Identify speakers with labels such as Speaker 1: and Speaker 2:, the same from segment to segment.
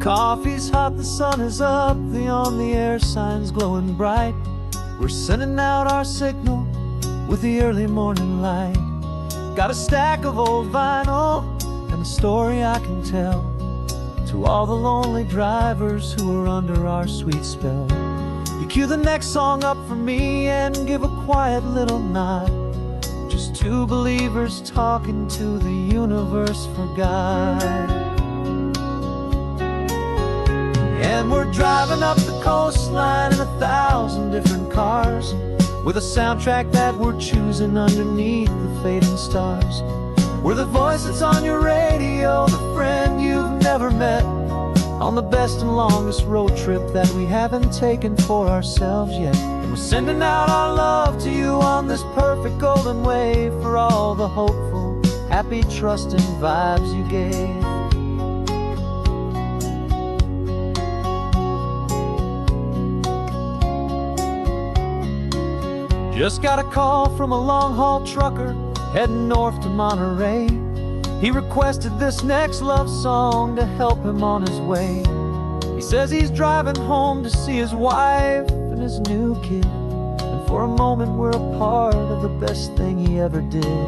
Speaker 1: Coffee's hot, the sun is up, the on-the-air sign's glowing bright. We're sending out our signal with the early morning light. Got a stack of old vinyl and a story I can tell to all the lonely drivers who are under our sweet spell. You cue the next song up for me and give a quiet little nod. Just two believers talking to the universe for God. And we're driving up the coastline in 1,000 different cars, with a soundtrack that we're choosing underneath the fading stars. We're the voice that's on your radio, the friend you've never met, on the best and longest road trip that we haven't taken for ourselves yet. And we're sending out our love to you on this perfect golden wave, for all the hopeful, happy, trusting vibes you gave. Just got a call from a long-haul trucker heading north to Monterey. He requested this next love song to help him on his way. He says he's driving home to see his wife and his new kid, and for a moment we're a part of the best thing he ever did.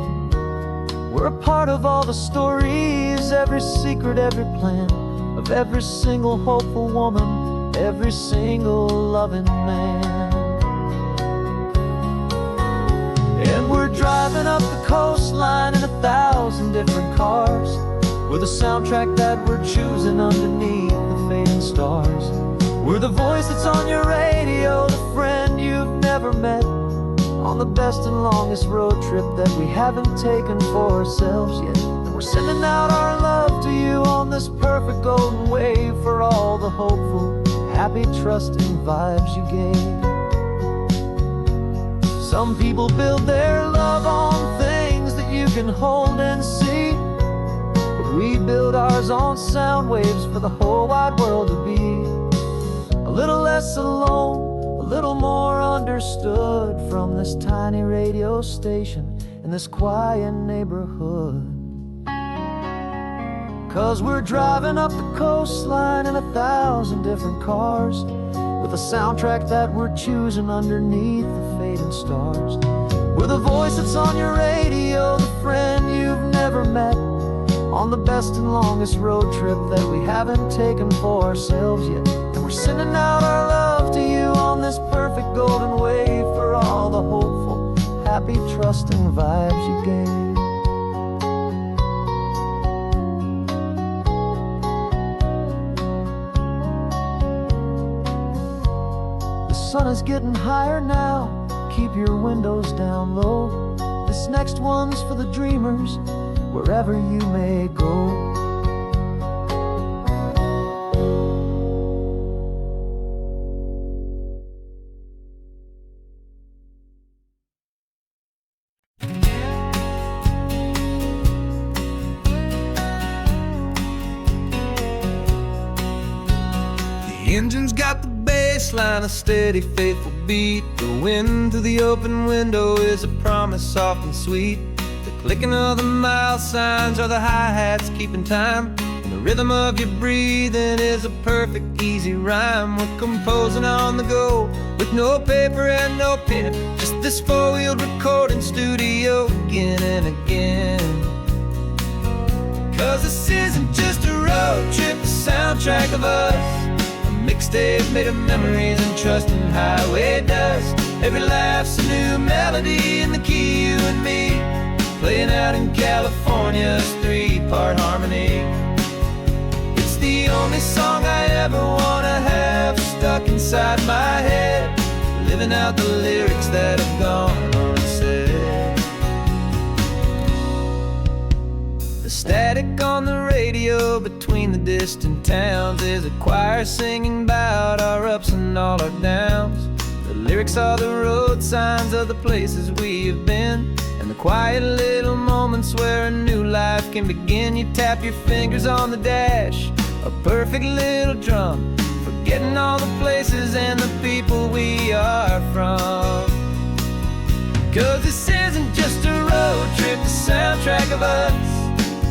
Speaker 1: We're a part of all the stories, every secret, every plan, of every single hopeful woman, every single loving man. And we're driving up the coastline in 1,000 different cars, with a soundtrack that we're choosing underneath the fading stars. We're the voice that's on your radio, the friend you've never met, on the best and longest road trip that we haven't taken for ourselves yet. And we're sending out our love to you on this perfect golden wave, for all the hopeful, happy, trusting vibes you gave. Some people build their love on things that you can hold and see, but we build ours on sound waves for the whole wide world to be a little less alone, a little more understood, from this tiny radio station in this quiet neighborhood. 'Cause we're driving up the coastline in 1,000 different cars, with a soundtrack that we're choosing underneath the fading stars. We're the voice that's on your radio, the friend you've never met, on the best and longest road trip that we haven't taken for ourselves yet. And we're sending out our love to you on this perfect golden wave, for all the hopeful, happy, trusting vibes you gave. The sun is getting higher now, keep your windows down low. This next one's for the dreamers, wherever you may go.
Speaker 2: The engine's got the baseline, a steady, faithful beat. The wind through the open window is a promise soft and sweet. The clicking of the mile signs are the hi-hats keeping time, and the rhythm of your breathing is a perfect, easy rhyme. We're composing on the go, with no paper and no pen, just this four-wheeled recording studio again and again. 'Cause this isn't just a road trip, the soundtrack of us, mixtape made of memories and trust in highway dust. Every laugh's a new melody in the key, you and me, playing out in California's three-part harmony. It's the only song I ever wanna have stuck inside my head, living out the lyrics that have gone unsaid. The static on the radio between the distant towns is a choir singing about our ups and all our downs. The lyrics are the road signs of the places we have been, and the quiet little moments where a new life can begin. You tap your fingers on the dash, a perfect little drum, forgetting all the places and the people we are from. 'Cause this isn't just a road trip, the soundtrack of us,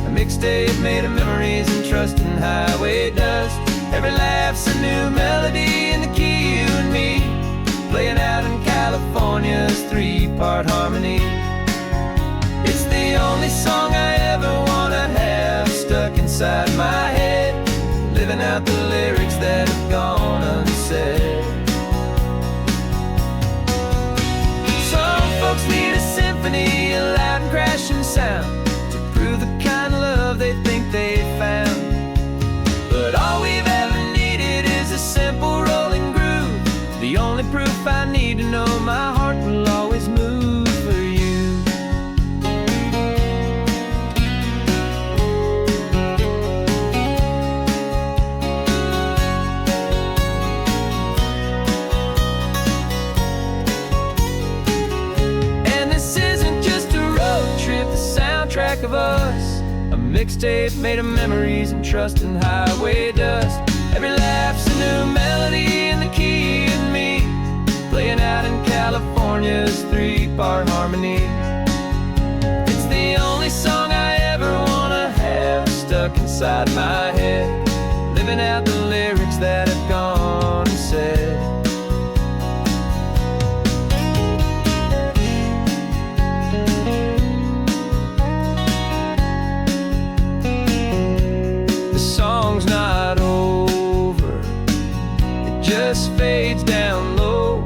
Speaker 2: a mixtape made of memories and trust in highway dust. Every laugh's a new melody in the key, you and me, playing out in California's three-part harmony. It's the only song I ever wanna have stuck inside my head, living out the lyrics that have gone unsaid. Some folks need a symphony, a loud and crashing sound, to prove the kind of love they think they found. But all we've ever needed is a simple rolling groove, the only proof I need to know my heart will always move for you. And this isn't just a road trip, the soundtrack of us, a mixtape made of memories and trust and highway dust. Every laugh's a new melody in the key and me, playing out in California's three-part harmony. It's the only song I ever wanna have stuck inside my head, living out the lyrics that have gone unsaid. The song's not over, it just fades down low,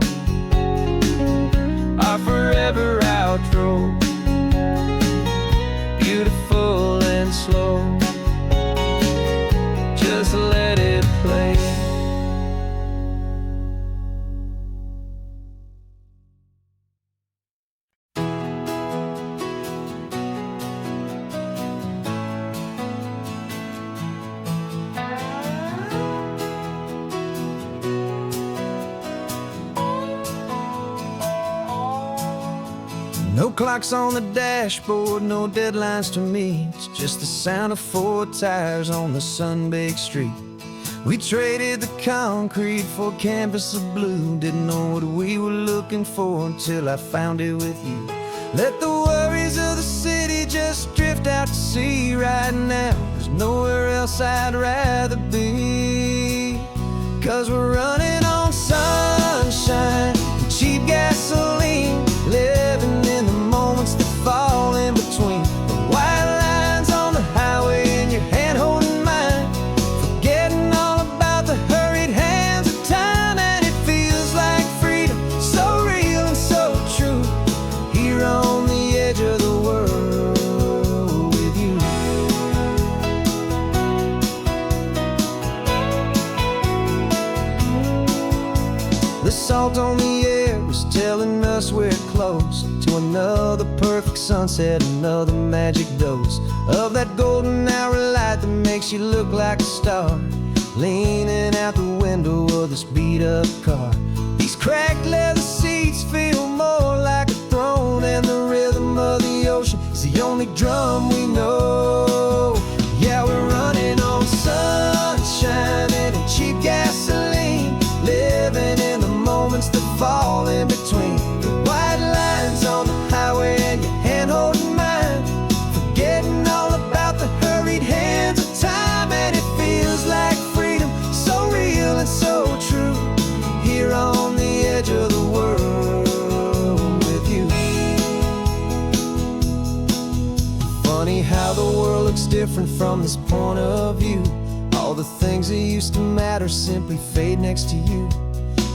Speaker 2: our forever outro, beautiful and slow. Just let it play. No clocks on the dashboard, no deadlines to meet, it's just the sound of four tires on the sun-baked street. We traded the concrete for a canvas of blue, didn't know what we were looking for until I found it with you. Let the worries of the city just drift out to sea right now, there's nowhere else I'd rather be. 'Cause we're running on sunshine and cheap gasoline, living in the moments that fall in between the white lines on the highway and your hand holding mine, forgetting all about the hurried hands of time. And it feels like freedom, so real and so true, here on the edge of the world with you. The salt on the air is telling us we're close to another perfect sunset, another magic dose of that golden hour light that makes you look like a star, leaning out the window of this beat-up car. These cracked leather seats feel more like a throne, and the rhythm of the ocean is the only drum we know. Yeah, we're running on sunshine and cheap gasoline, living in the moments that fall in between the white lines on the highway and your hand holding mine, forgetting all about the hurried hands of time. And it feels like freedom, so real and so true, here on the edge of the world with you. Funny how the world looks different from this point of view, all the things that used to matter simply fade next to you.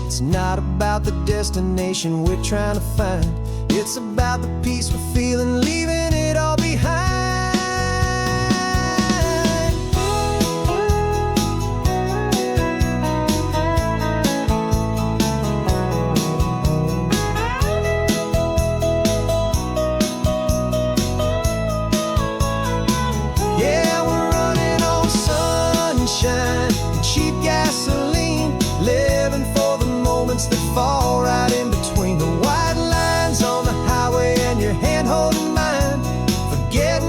Speaker 2: It's not about the destination we're trying to find, it's about the peace we're feeling, leaving it all behind. Yeah, we're running on sunshine and cheap gasoline, living for the moments that fall right in between the white lines on the highway and your hand holding mine, forgetting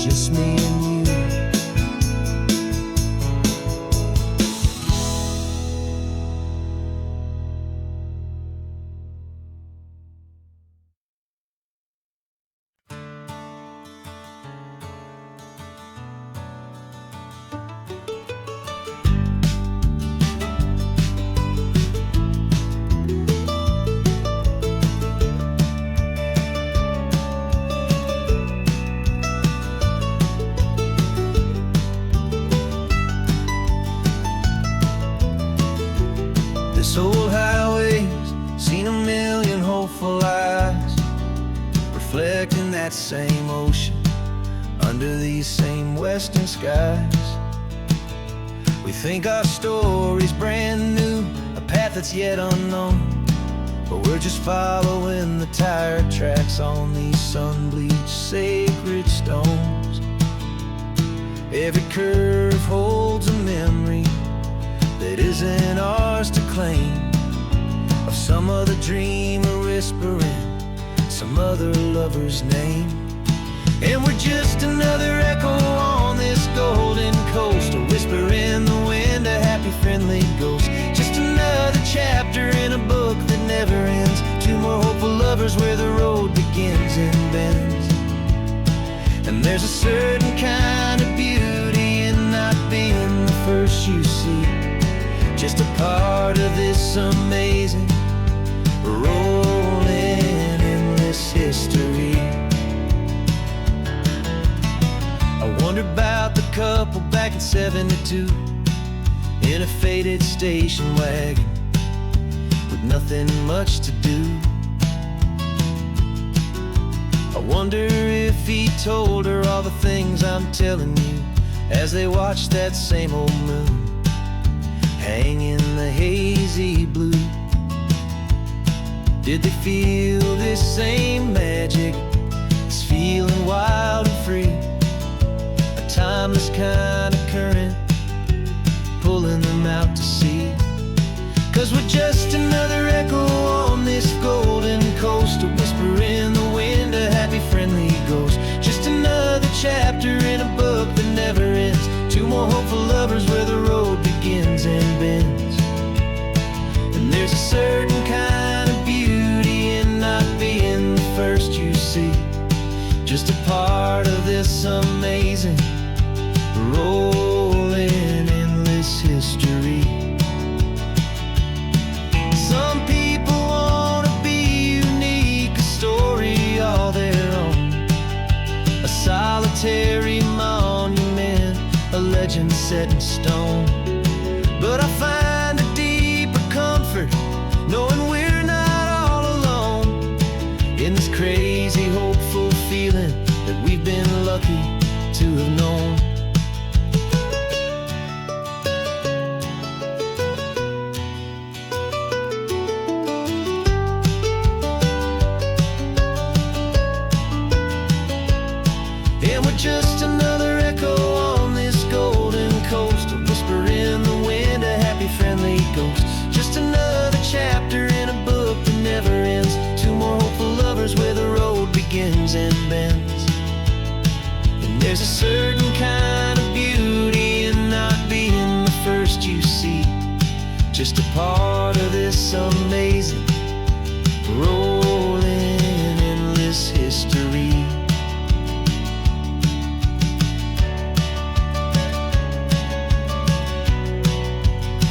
Speaker 2: just me and you. This old highway's seen a million hopeful eyes, reflecting that same ocean under these same western skies. We think our story's brand new, a path that's yet unknown, but we're just following the tire tracks on these sun-bleached sacred stones. Every curve holds a memory that isn't ours to claim, of some other dreamer whispering some other lover's name. And we're just another echo on this golden coast, a whisper in the wind, a happy friendly ghost. Just another chapter in a book that never ends, two more hopeful lovers where the road begins and bends. And there's a certain kind of beauty in not being the first you see, just a part of this amazing, rolling, endless history. I wonder about the couple back in '72 in a faded station wagon with nothing much to do. I wonder if he told her all the things I'm telling you as they watched that same old moon hang in the hazy blue. Did they feel this same magic, this feeling wild and free, a timeless kind of current pulling them out to sea? 'Cause we're just another echo on this golden coast, a whisper in the wind, a happy friendly ghost. Just another chapter in a book that never ends, two more hopeful lovers where the road begins and bends. And there's a certain kind of beauty in not being the first you see, just a part of this amazing, rolling, endless history. Some people wanna be unique, a story all their own, a solitary monument, a legend set in stone. But I find a deeper comfort knowing we're not all alone in this crazy, hopeful feeling that we've been lucky to have known. And we're just another echo on this golden coast, a whisper in the wind, a happy friendly ghost. Just another chapter in a book that never ends, two more hopeful lovers where the road begins and bends. And there's a certain kind of beauty in not being the first you see, just a part of this amazing, rolling, endless history.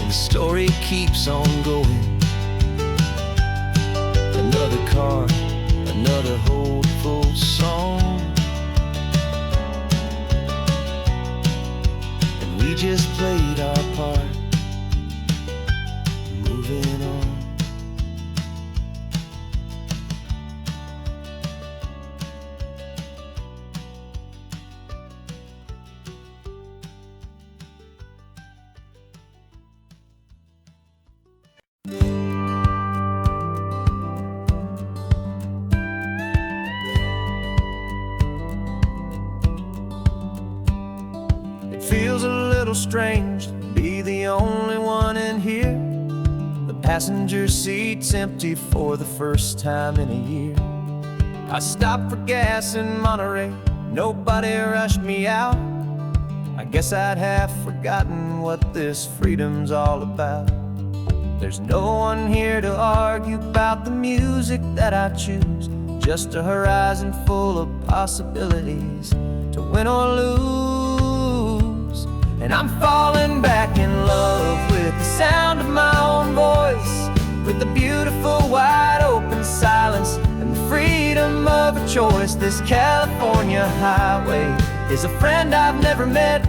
Speaker 2: Story keeps on going. Another car, another hopeful song, and we just played our part, moving on. Feels a little strange to be the only one in here. The passenger seat's empty for the first time in a year. I stopped for gas in Monterey, nobody rushed me out. I guess I'd have forgotten what this freedom's all about. There's no one here to argue about the music that I choose, just a horizon full of possibilities to win or lose. And I'm falling back in love with the sound of my own voice, with the beautiful wide open silence and the freedom of a choice. This California highway is a friend I've never met,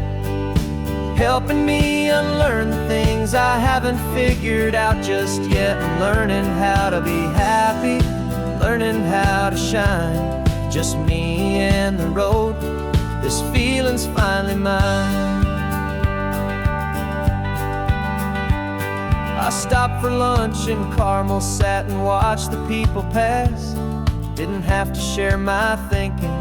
Speaker 2: helping me unlearn the things I haven't figured out just yet. I'm learning how to be happy, learning how to shine, just me and the road. This feeling's finally mine. I stopped for lunch in Carmel, sat and watched the people pass. Didn't have to share my thinking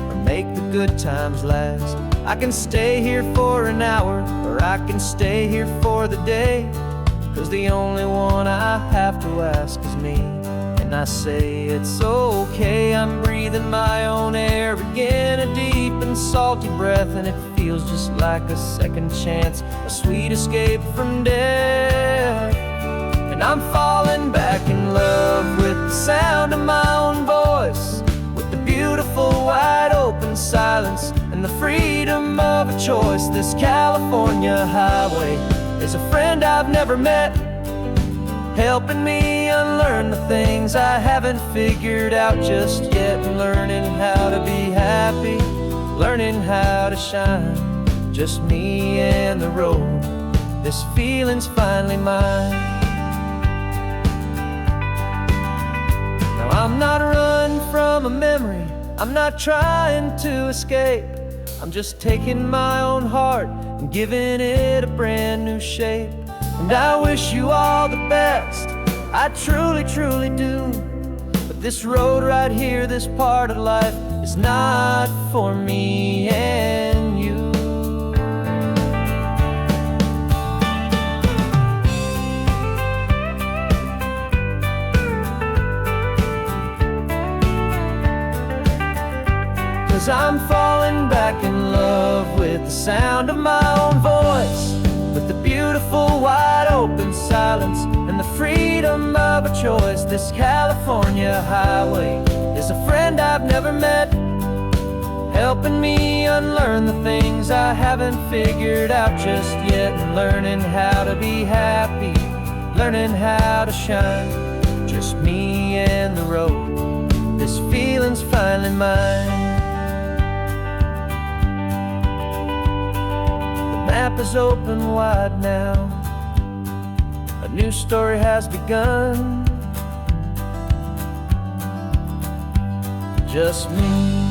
Speaker 2: or make the good times last. I can stay here for an hour, or I can stay here for the day, 'cause the only one I have to ask is me. And I say it's okay, I'm breathing my own air again, a deep and salty breath, and it feels just like a second chance, a sweet escape from death. And I'm falling back in love with the sound of my own voice, with the beautiful wide open silence and the freedom of a choice. This California highway is a friend I've never met, helping me unlearn the things I haven't figured out just yet. And learning how to be happy, learning how to shine, just me and the road. This feeling's finally mine. Now I'm not running from a memory, I'm not trying to escape. I'm just taking my own heart and giving it a brand new shape. And I wish you all the best, I truly, truly do. But this road right here, this part of life, is not for me and you. 'Cause I'm falling back in love with the sound of my own voice, with the beautiful wide open silence and the freedom of a choice. This California highway is a friend I've never met, helping me unlearn the things I haven't figured out just yet. And learning how to be happy, learning how to shine, just me and the road. This feeling's finally mine. The map is open wide now, a new story has begun, just me.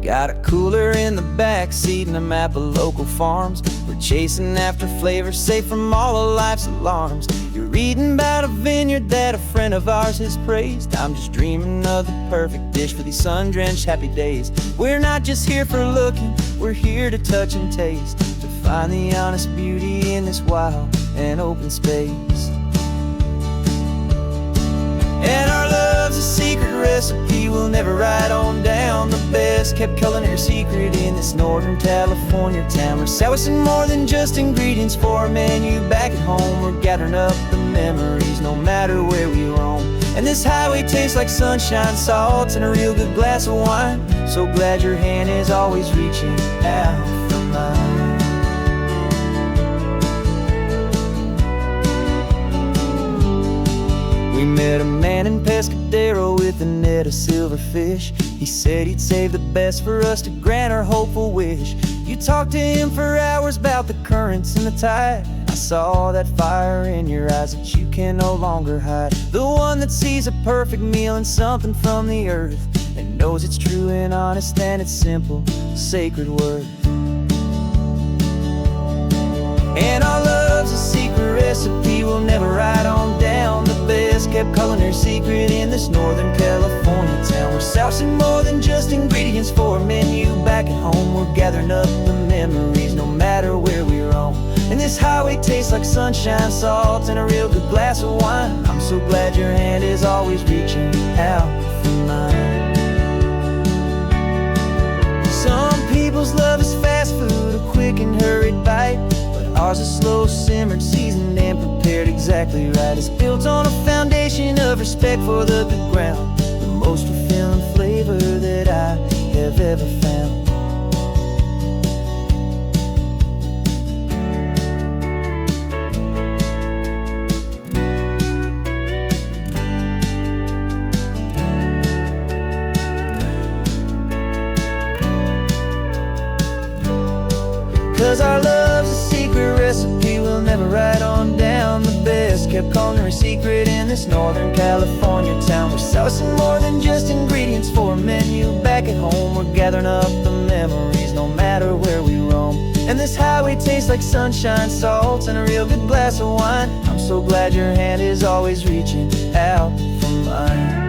Speaker 2: Got a cooler in the back seat and a map of local farms. We're chasing after flavors safe from all of life's alarms. You're reading about a vineyard that a friend of ours has praised. I'm just dreaming of the perfect dish for these sun-drenched happy days. We're not just here for looking, we're here to touch and taste, to find the honest beauty in this wild and open space. And our love's a secret recipe we'll never write on down. The best kept culinary secret in this Northern California town. We're sourcing more than just ingredients for a menu back at home. We're gathering up the memories no matter where we roam. And this highway tastes like sunshine, salt, and a real good glass of wine. So glad your hand is always reaching out for mine. We met a man in Pescadero with a net of silverfish. He said he'd save the best for us to grant our hopeful wish. You talked to him for hours about the currents and the tide. I saw that fire in your eyes that you can no longer hide. The one that sees a perfect meal in something from the earth, and knows it's true and honest and it's simple, sacred worth. And our love's a secret recipe we'll never write on down. The best kept calling her secret in this Northern California town. We're sourcing more than just ingredients for a menu. Back at home, we're gathering up the memories, no matter where we roam. And this highway tastes like sunshine, salt, and a real good glass of wine. I'm so glad your hand is always reaching out for mine. Some people's love is fast food, a quick and hurried bite, but ours is slow, simmered, seasoned, and prepared exactly right. It's built on a foundation of respect for the good ground, the most fulfilling flavor that I have ever found. 'Cause our love's a secret recipe we'll never write on down. The best kept calling her secret in this Northern California town. We're sourcing more than just ingredients for a menu. Back at home, we're gathering up the memories, no matter where we roam. And this highway tastes like sunshine, salt, and a real good glass of wine. I'm so glad your hand is always reaching out for mine.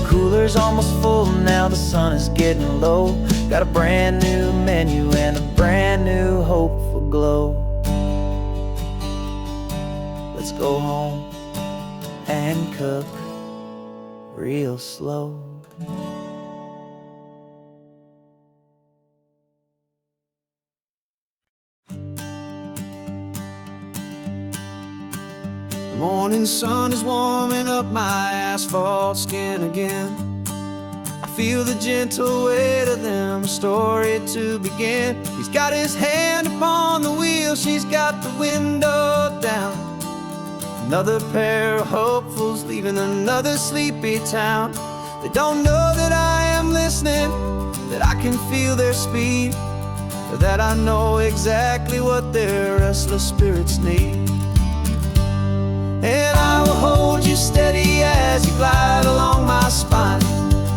Speaker 2: Cooler's almost full now, the sun is getting low. Got a brand new menu and a brand new hopeful glow. Let's go home and cook real slow. The morning sun is warming up my asphalt skin again. I feel the gentle weight of them, a story to begin. He's got his hand upon the wheel, she's got the window down. Another pair of hopefuls leaving another sleepy town. They don't know that I am listening, that I can feel their speed, or that I know exactly what their restless spirits need. And I will hold you steady as you glide along my spine.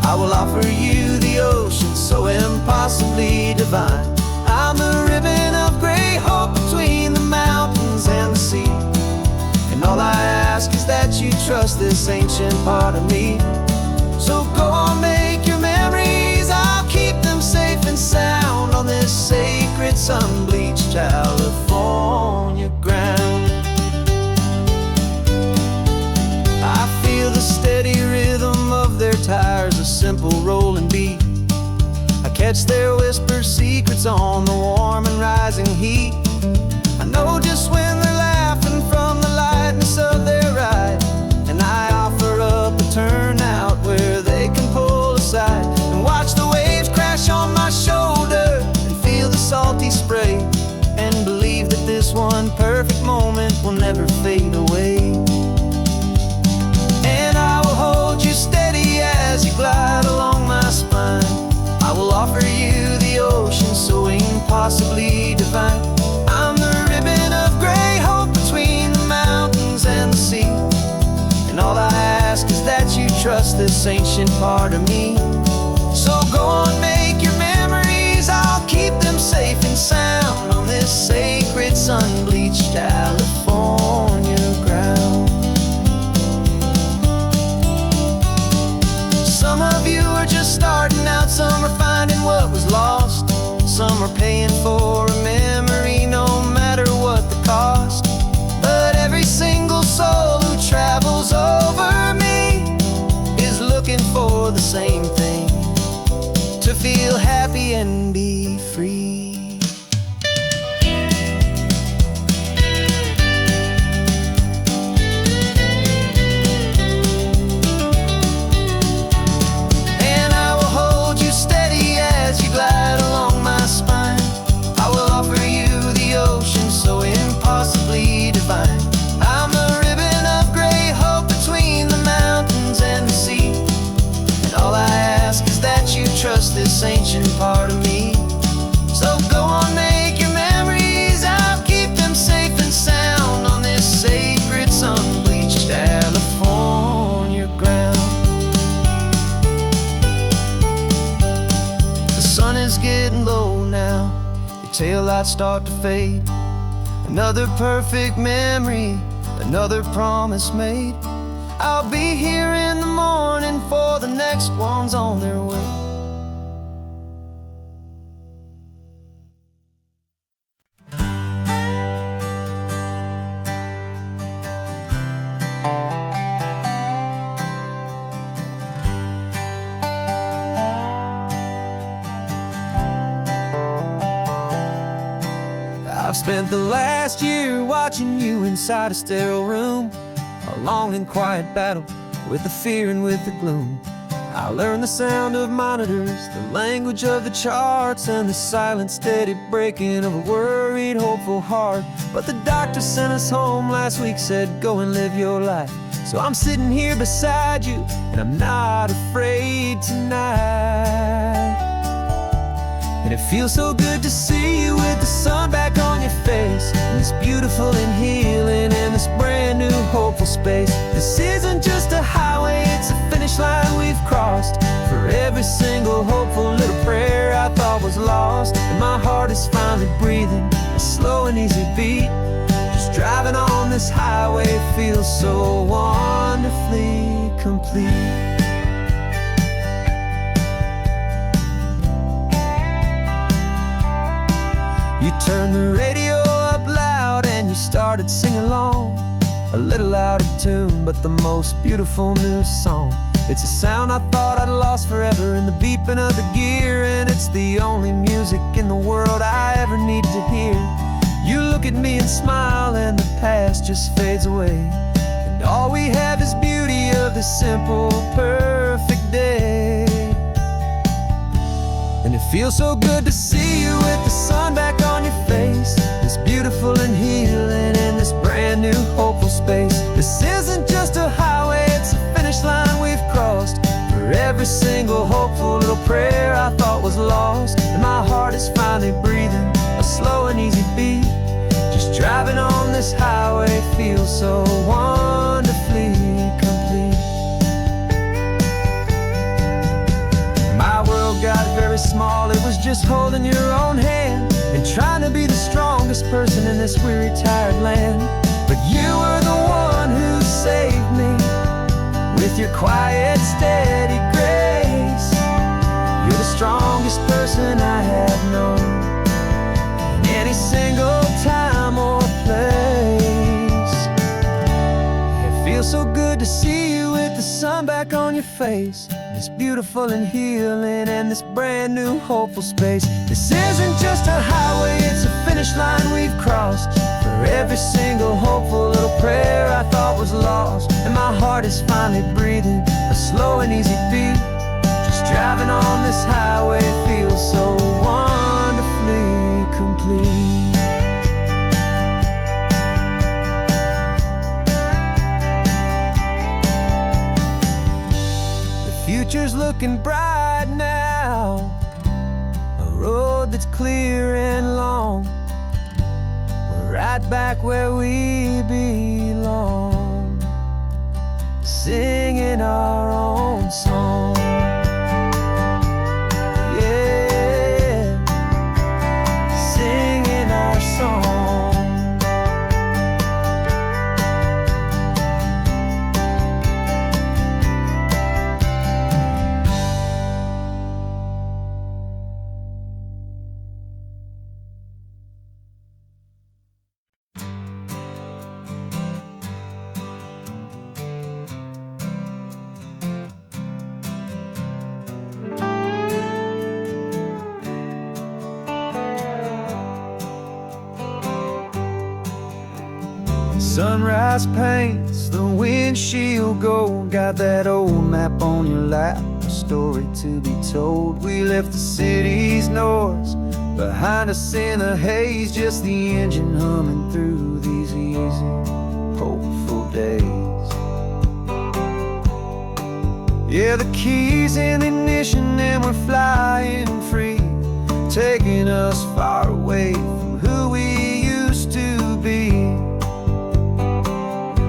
Speaker 2: I will offer you the ocean so impossibly divine. I'm the ribbon of gray hope between the mountains and the sea. And all I ask is that you trust this ancient part of me. So go on, make your memories, I'll keep them safe and sound on this sacred sun-bleached California ground. I feel the steady rhythm of their tires, a simple rolling beat. I catch their whispered secrets on the warm and rising heat. I know just when they're laughing from the lightness of their ride, and I offer up a turnout where they can pull aside and watch the waves crash on my shoulder and feel the salty spray, and believe that this one perfect moment will never fade away. And I will hold you steady as you glide along my spine. I will offer you the ocean so impossibly divine. I'm the ribbon of gray hope between the mountains and the sea. And all I ask is that you trust this ancient part of me. So go on, make your memories, I'll keep them safe and sound on this sacred sun-bleached California ground. Some of you are just starting out, some are finding what was lost. Some are paying for a memory no matter what the cost. But every single soul who travels over me is looking for the same thing, to feel happy and be free. Glide along my spine. I will offer you the ocean so impossibly divine. I'm the ribbon of gray hope between the mountains and the sea. And all I ask is that you trust this ancient part of me. So go on, make your memories, I'll keep them safe and sound on this sacred sun-bleached California ground. Sun is getting low now, your taillights start to fade. Another perfect memory, another promise made. I'll be here in the morning for the next ones on their way. I've spent the last year watching you inside a sterile room, a long and quiet battle with the fear and with the gloom. I learned the sound of monitors, the language of the charts, and the silent, steady breaking of a worried, hopeful heart. But the doctor sent us home last week, said go and live your life. So I'm sitting here beside you, and I'm not afraid tonight. And it feels so good to see you with the sun back on your face, and this beautiful and healing in this brand new hopeful space. This isn't just a highway, it's a finish line we've crossed. For every single hopeful little prayer I thought was lost, and my heart is finally breathing a slow and easy beat. Just driving on this highway feels so wonderfully complete. You turned the radio up loud and you started singing along, a little out of tune, but the most beautiful new song. It's a sound I thought I'd lost forever in the beeping of the gear, and it's the only music in the world I ever need to hear. You look at me and smile, and the past just fades away, and all we have is beauty of this simple, perfect day. And it feels so good to see you with the sun back on your face, this beautiful and healing in this brand new hopeful space. This isn't just a highway, it's a finish line we've crossed. For every single hopeful little prayer I thought was lost, and my heart is finally breathing a slow and easy beat. Just driving on this highway feels so wonderfully complete. My world got very small, it was just holding your own hand and trying to be the strongest person in this weary, tired land. But you were the one who saved me with your quiet, steady grace. You're the strongest person I have known in any single time or place. It feels so good to see you with the sun back on your face, this beautiful and healing and this brand new hopeful space. This isn't just a highway, it's a finish line we've crossed. For every single hopeful little prayer I thought was lost, and my heart is finally breathing a slow and easy beat. Just driving on this highway feels so wonderfully complete. Future's looking bright now, a road that's clear and long. We're right back where we belong, singing our own song. Yeah, singing our song. Sunrise paints the windshield gold. Got that old map on your lap, a story to be told. We left the city's noise behind us in the haze, just the engine humming through these easy, hopeful days. Yeah, the keys in the ignition and we're flying free, taking us far away from who we used to be.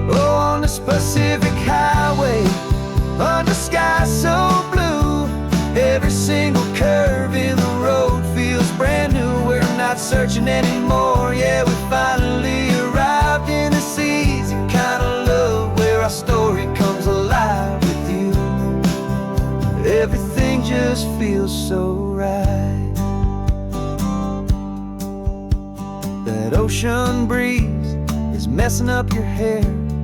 Speaker 2: Oh, on this Pacific highway, under sky so blue, every single curve in the road feels brand new. We're not searching anymore, yeah, we finally arrived in this easy kind just feels so right. That ocean breeze is messing up your hair.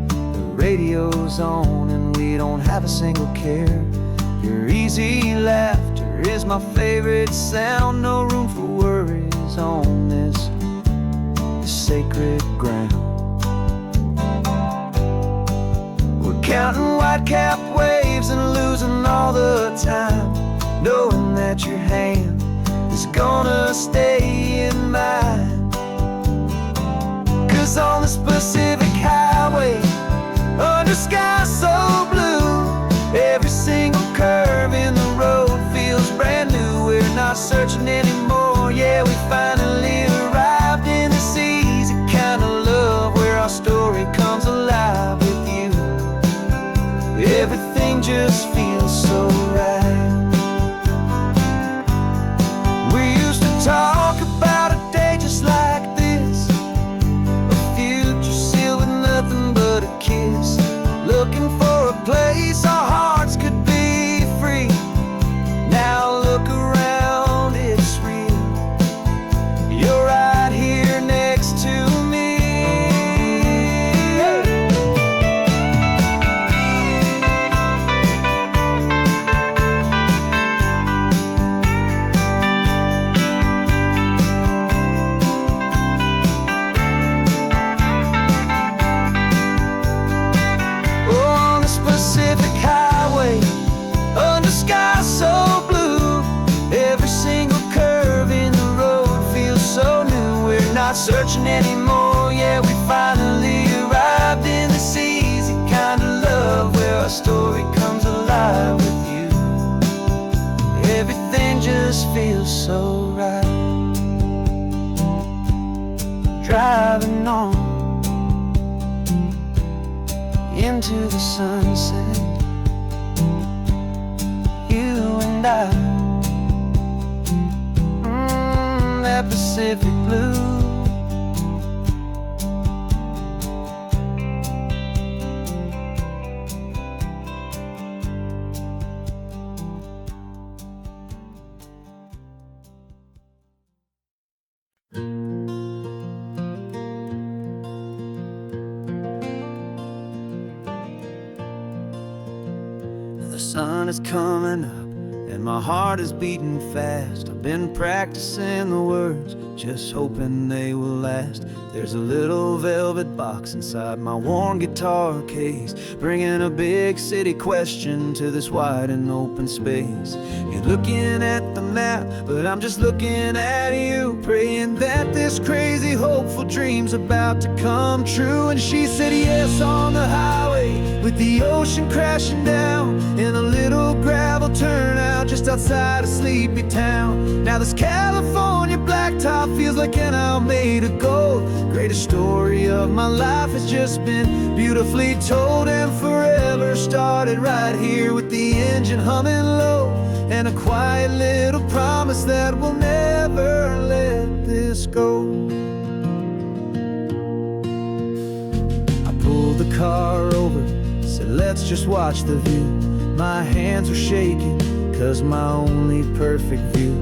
Speaker 2: The radio's on and we don't have a single care. Your easy laughter is my favorite sound. No room for worries on this sacred ground. We're counting white-capped waves and losing all the time, knowing that your hand is gonna stay in mine. 'Cause on this Pacific highway, under sky so blue, every single curve in the road feels brand new. We're not searching anymore, yeah, we finally arrived in this easy kind of love where our story comes alive with you. Everything just feels so right. We used to talk about a day just like this, a future sealed with nothing but a kiss, looking for a place our hearts could be free. Now look around, it's real. You're right here next to me. On this Pacific highway, under sky so blue, every single curve in the road feels so new. We're not searching anymore, yeah, we finally arrived in this easy kind of love where our story comes alive with you. Everything just feels so right. Driving on into the sunset, you and I, that Pacific blue. The sun is coming up and my heart is beating fast. I've been practicing the words, just hoping they will last. There's a little velvet box inside my worn guitar case, bringing a big city question to this wide and open space. You're looking at the map, but I'm just looking at you, praying that this crazy hopeful dream's about to come true. And she said yes on the highway, with the ocean crashing down in a little gravel turnout just outside a sleepy town. Now this California blacktop feels like an isle made of gold. Greatest story of my life has just been beautifully told, and forever started right here with the engine humming low, and a quiet little promise that we'll never let this go. I pulled the car over, said let's just watch the view. My hands were shaking, 'cause my only perfect view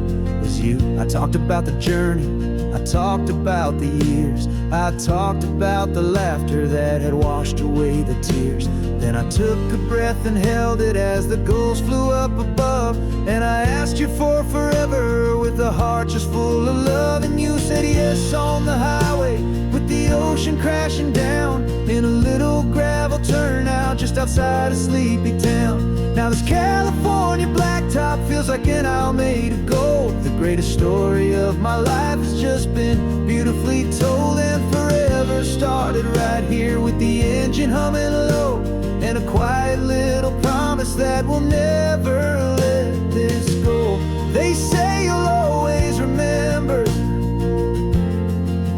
Speaker 2: was you. I talked about the journey, I talked about the years, I talked about the laughter that had washed away the tears. Then I took a breath and held it as the gulls flew up above, and I asked you for forever with a heart just full of love. And you said yes on the highway, with the ocean crashing down in a little gravel turnout just outside a sleepy town. Now this California blacktop feels like an isle made of gold. The greatest story of my life has just been beautifully told, and forever started right here with the engine humming low, and a quiet little promise that we'll never let this go. They say you'll always remember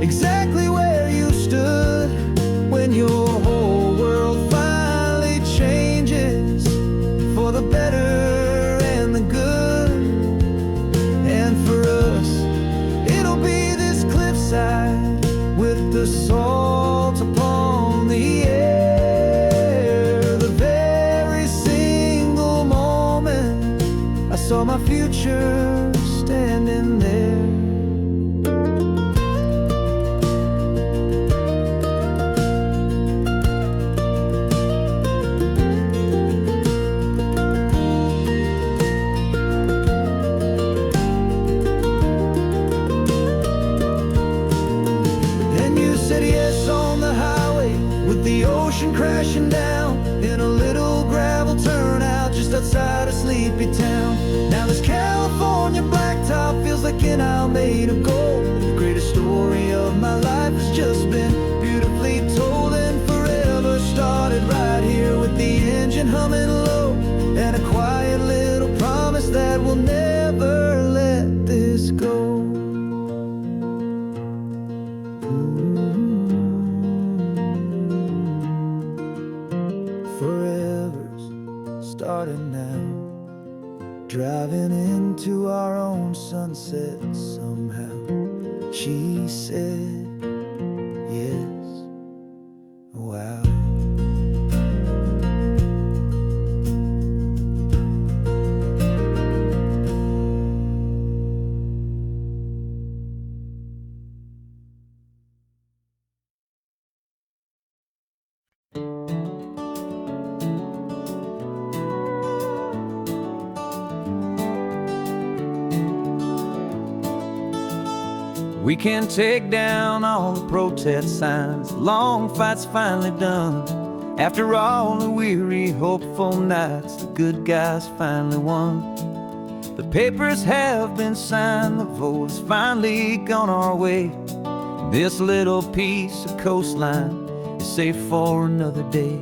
Speaker 2: exactly where you stood when your whole world finally changes for the better and the good. And for us, it'll be this cliffside with the salt upon the air. The very single moment I saw saw my future standing there. Crashing down in a little gravel turnout just outside a sleepy town. Now this California blacktop feels like an aisle made of gold. The greatest story of my life has just been beautifully told, and forever started right here with the engine humming low, and a quiet little promise that we'll never let this go. Starting now, driving into our own sunset somehow. She said, yes, wow. We can take down all the protest signs. Long fight's finally done. After all the weary, hopeful nights, the good guys finally won. The papers have been signed, the vote has finally gone our way. This little piece of coastline is safe for another day.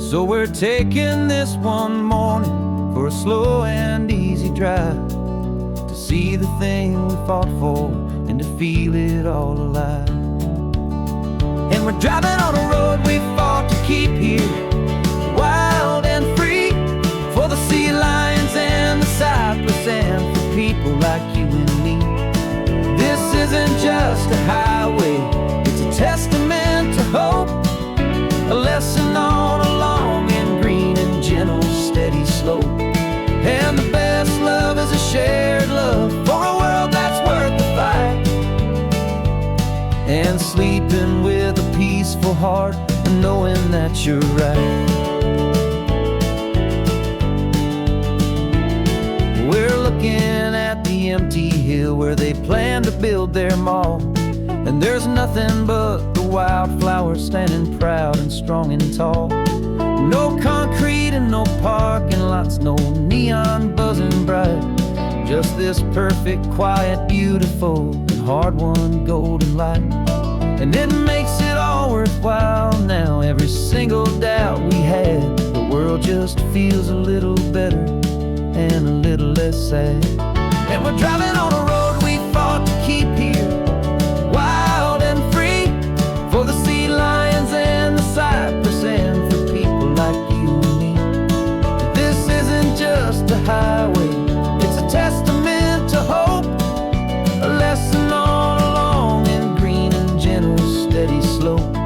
Speaker 2: So we're taking this one morning for a slow and easy drive, to see the thing we fought for and to feel it all alive. And we're driving on a road we fought to keep here, wild and free, for the sea lions and the cypress and for people like you and me. This isn't just a highway, it's a testament to hope, a lesson on a long and green and gentle steady slope. And the best love is a shared love for a world that's worth the fight, and sleeping with a peaceful heart and knowing that you're right. We're looking at the empty hill where they plan to build their mall, and there's nothing but the wildflowers standing proud and strong and tall. No concrete and no parking lots, no neon buzzing bright, just this perfect, quiet, beautiful, and hard-won golden light. And it makes it all worthwhile now, every single doubt we had. The world just feels a little better and a little less sad. And we're driving on a road we fought to keep here, wild and free, for the sea lions and the cypress and for people like you and me. This isn't just a highway, it's a testament to hope, a lesson on a long and green and gentle steady slope.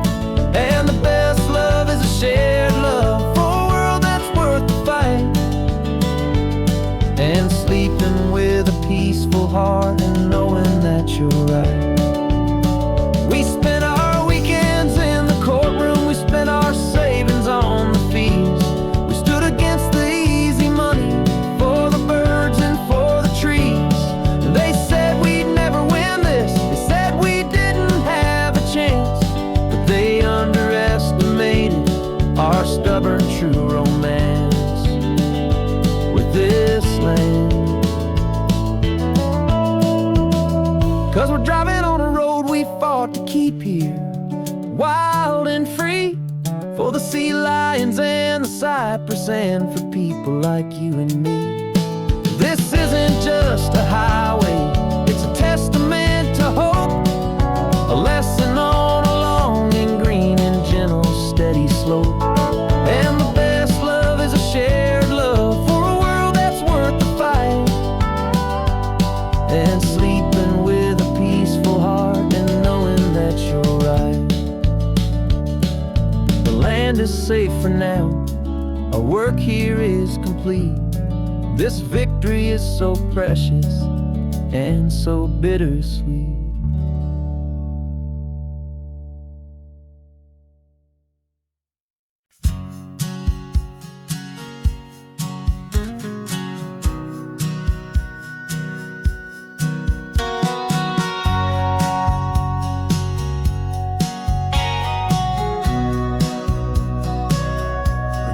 Speaker 2: And the best love is a shared love for a world that's worth the fight, and sleeping with a peaceful heart and knowing that you're right. We spent our weekends in the courtroom, we spent our savings on the fees. We stood against the easy money for the birds and for the trees. And they said we'd never win this, they said we didn't have a chance, but they underestimated our stubborn true romance with this land. 'Cause we're driving on a road we fought to keep here, wild and free, for the sea lions and the cypress and for people like you and me. This isn't just a highway, it's a testament to hope, a lesson on a long and green and gentle steady slope. And the best love is a shared love for a world that's worth the fight, and sleeping with a peaceful heart and knowing that you're right. The land is safe for now, our work here is complete,
Speaker 1: This victory is so precious and so bittersweet.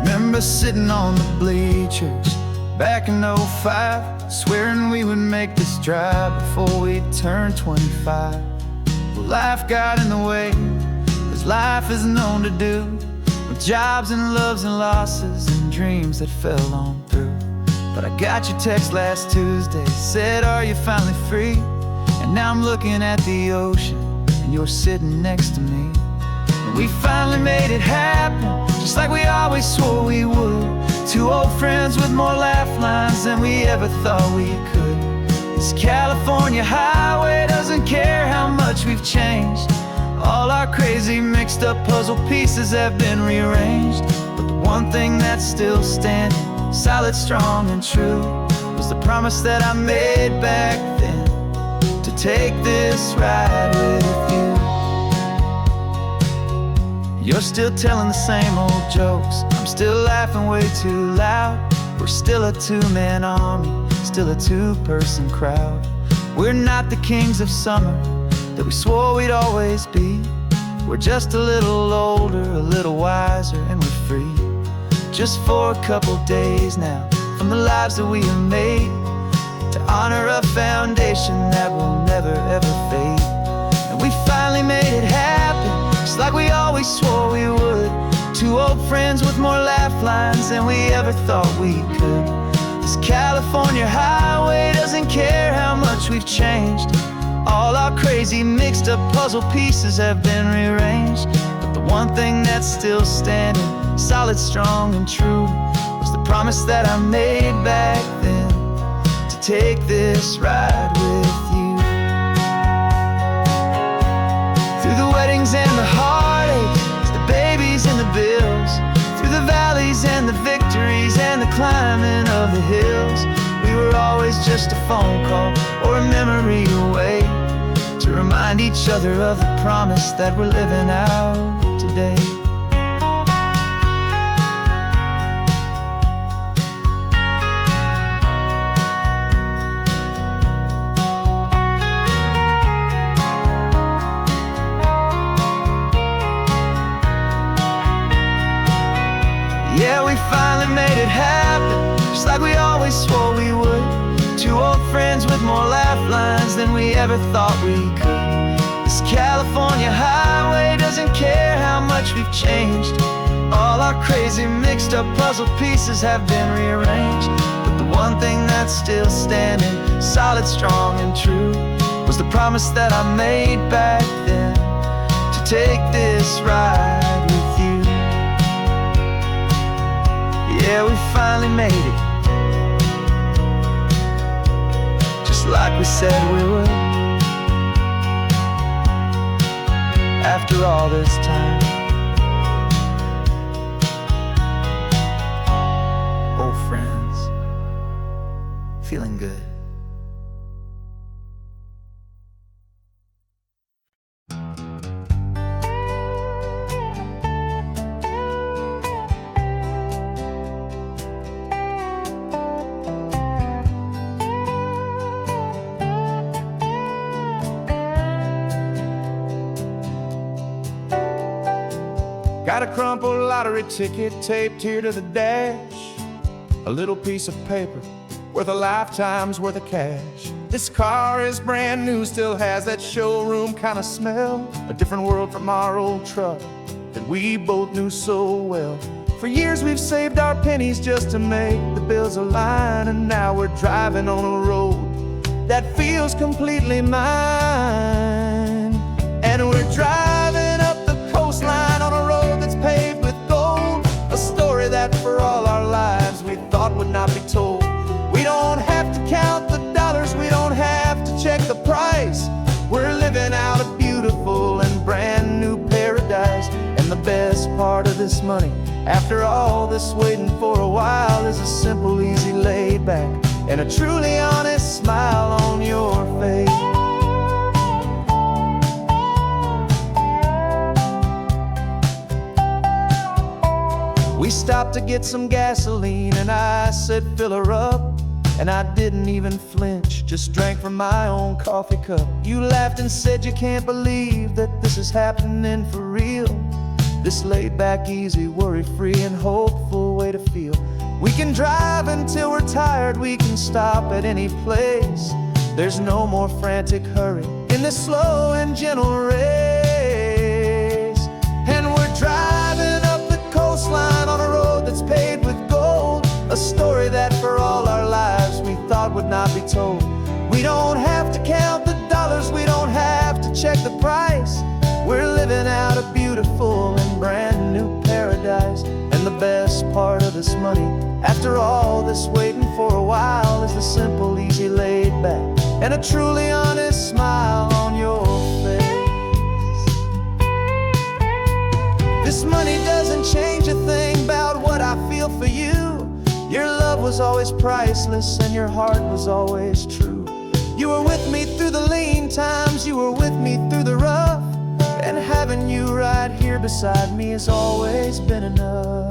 Speaker 2: Remember sitting on the bleachers back in '05, swearing we would make this drive before we turned 25. Well, life got in the way, as life is known to do, with jobs and loves and losses and dreams that fell on through. But I got your text last Tuesday, said, are you finally free? And now I'm looking at the ocean, and you're sitting next to me. And we finally made it happen, just like we always swore we would. Two old friends with more laugh lines than we ever thought we could. This California highway doesn't care how much we've changed. All our crazy mixed up puzzle pieces have been rearranged. But the one thing that's still standing, solid, strong, and true, was the promise that I made back then, to take this ride with you. You're still telling the same old jokes, I'm still laughing way too loud. We're still a two-man army, still a two-person crowd. We're not the kings of summer that we swore we'd always be. We're just a little older, a little wiser, and we're free. Just for a couple days now, from the lives that we have made, to honor a foundation that will never ever fade. And we finally made it happen, just like we always swore we would. Two old friends with more laugh lines than we ever thought we could. This California highway doesn't care how much we've changed. All our crazy mixed up puzzle pieces have been rearranged. But the one thing that's still standing, solid, strong, and true, was the promise that I made back then, to take this ride with you. Through the weddings and the heartaches, the babies and the bills, through the valleys and the victories and the climbing of the hills, we were always just a phone call or a memory away, to remind each other of the promise that we're living out today. Yeah, we finally made it happen, just like we always swore we would. Two old friends with more laugh lines than we ever thought we could. This California highway doesn't care how much we've changed. All our crazy mixed up puzzle pieces have been rearranged. But the one thing that's still standing, solid, strong, and true, was the promise that I made back then, to take this ride with you. Yeah, we finally made it, just like we said we would. After all this time, old friends, feeling good.
Speaker 3: Got a crumpled lottery ticket taped here to the dash, a little piece of paper worth a lifetime's worth of cash. This car is brand new, still has that showroom kind of smell, a different world from our old truck that we both knew so well. For years we've saved our pennies just to make the bills align, and now we're driving on a road that feels completely mine. And we're driving up the coastline on a road that's paved with gold, a story that for all our lives we thought would not be told. We don't have to count the dollars, we don't have to check the price. We're living out a beautiful and brand new paradise, and the best best part of this money, after all this waiting for a while, is a simple, easy, laid back, and a truly honest smile on your face. We stopped to get some gasoline, and I said, fill her up. And I didn't even flinch, just drank from my own coffee cup. You laughed and said you can't believe that this is happening for real. This laid back, easy, worry-free, and hopeful way to feel. We can drive until we're tired, we can stop at any place. There's no more frantic hurry in this slow and gentle race. And we're driving up the coastline on a road that's paved with gold, a story that for all our lives we thought would not be told. We don't have to count the dollars, we don't have to check the price. We're living out a beautiful and brand new paradise. And the best part of this money, after all this waiting for a while, is the simple, easy, laid back, and a truly honest smile on your face. This money doesn't change a thing about what I feel for you. Your love was always priceless and your heart was always true. You were with me through the lean times, you were with me through the rough, and having you right here beside me has always been enough.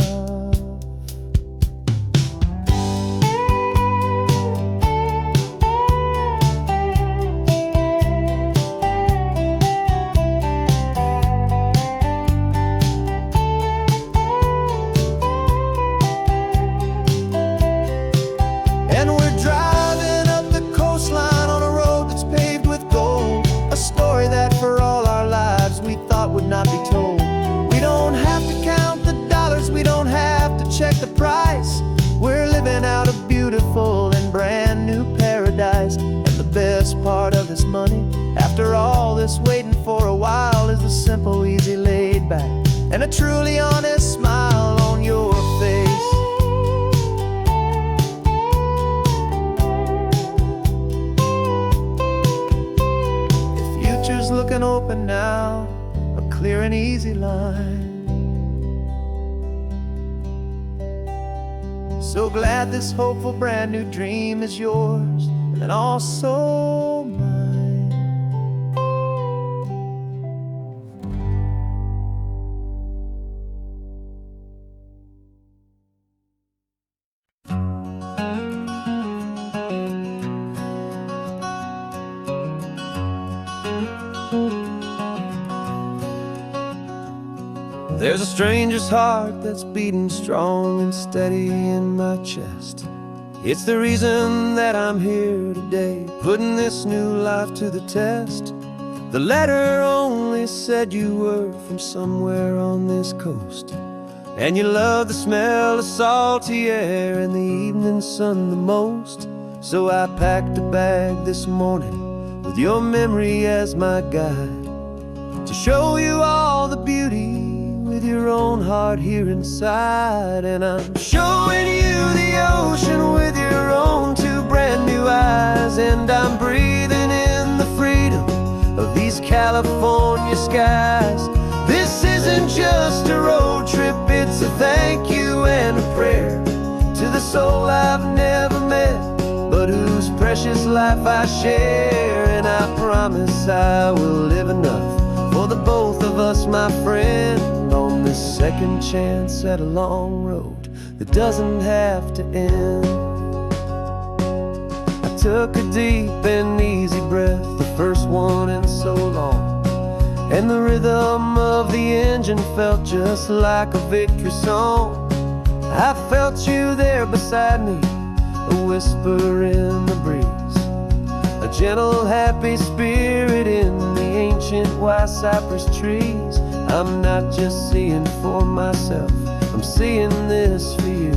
Speaker 3: Not be told. We don't have to count the dollars, we don't have to check the price. We're living out a beautiful and brand new paradise. And the best part of this money, after all this waiting for a while, is the simple, easy, laid back, and a truly honest smile on your face. The future's looking open now, clear and easy line. So glad this hopeful brand new dream is yours and also mine. There's a stranger's heart that's beating strong and steady in my chest. It's the reason that I'm here today, putting this new life to the test. The letter only said you were from somewhere on this coast, and you love the smell of salty air and the evening sun the most. So I packed a bag this morning with your memory as my guide, to show you all the beauty with your own heart here inside. And I'm showing you the ocean with your own two brand new eyes, and I'm breathing in the freedom of these California skies. This isn't just a road trip, it's a thank you and a prayer to the soul I've never met, but whose precious life I share. And I promise I will live enough for the both of us, my friend, on this second chance at a long road that doesn't have to end. I took a deep and easy breath, the first one in so long, and the rhythm of the engine felt just like a victory song. I felt you there beside me, a whisper in the breeze, a gentle, happy spirit in the ancient white cypress trees. I'm not just seeing for myself, I'm seeing this for you.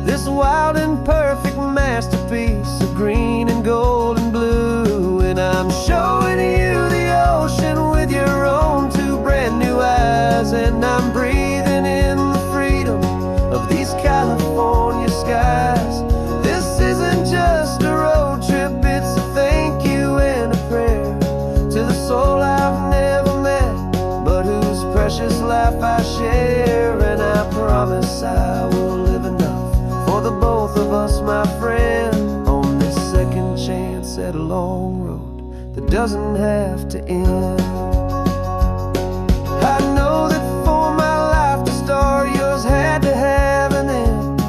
Speaker 3: This wild and perfect masterpiece of green and gold and blue. And I'm showing you the ocean with your own two brand new eyes, and I'm breathing in the freedom of these California skies. This isn't just a road trip, it's a thank you and a prayer to the soul I've never met, but whose precious
Speaker 1: precious life I share, and I promise I will live enough for the both of us, my friend, on this second chance at a long road that doesn't have to end. I know that for my life to start, yours had to have an end.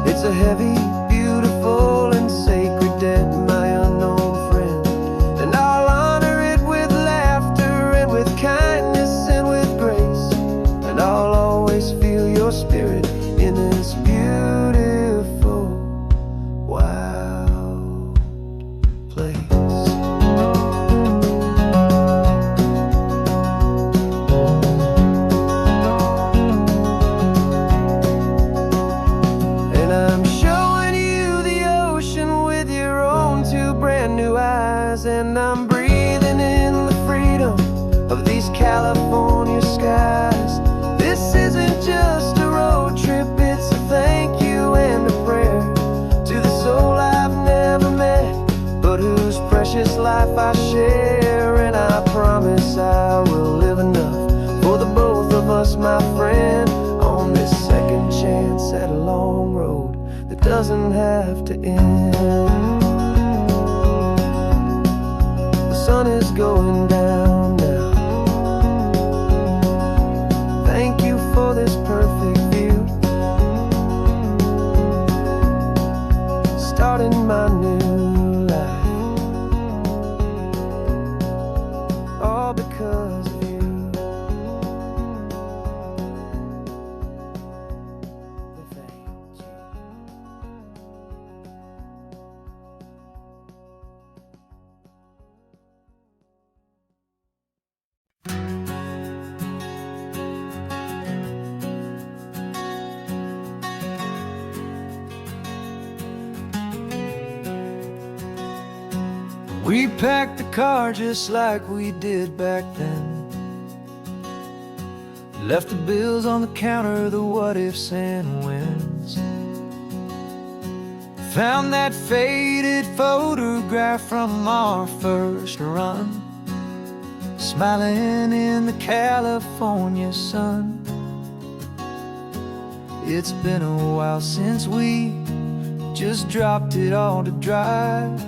Speaker 1: It's a heavy, beautiful, and sacred debt, my unknown friend, and I'll honor it with laughter and with kindness and with grace, and I'll always feel your spirit in this beautiful, wild place. And I'm showing you the ocean with your own two brand new eyes, and I'm breathing in the freedom of these California skies. This isn't just a road trip, it's a thank you and a prayer to the soul I've never met, but whose precious life I share. And I promise I will live enough for the both of us, my friend, on this second chance at a long road that doesn't have to end. The sun is going down now. Thank you for this perfect view, starting my new life, all because of you. Thank you. We packed the car just like we did back then. Left the bills on the counter, the what ifs and whens. Found that faded photograph from our first run, smiling in the California sun. It's been a while since we just dropped it all to drive.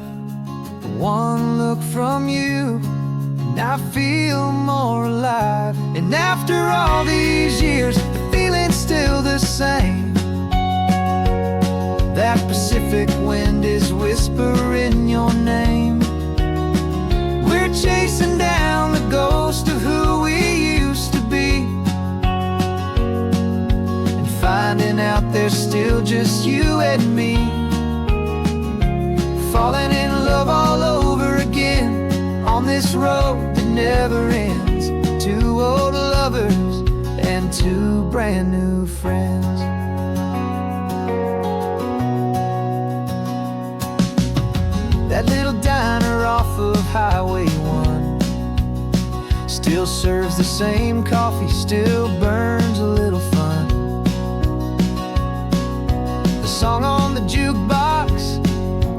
Speaker 1: One look from you and I feel more alive. And after all these years, the feeling's still the same. That Pacific wind is whispering your name. We're chasing down the ghost of who we used to be, and finding out there's still just you and me. Falling in love all over again on this road that never ends. Two old lovers and two brand new friends. That little diner off of Highway 1 still serves the same coffee, still burns a little fun. The song on the jukebox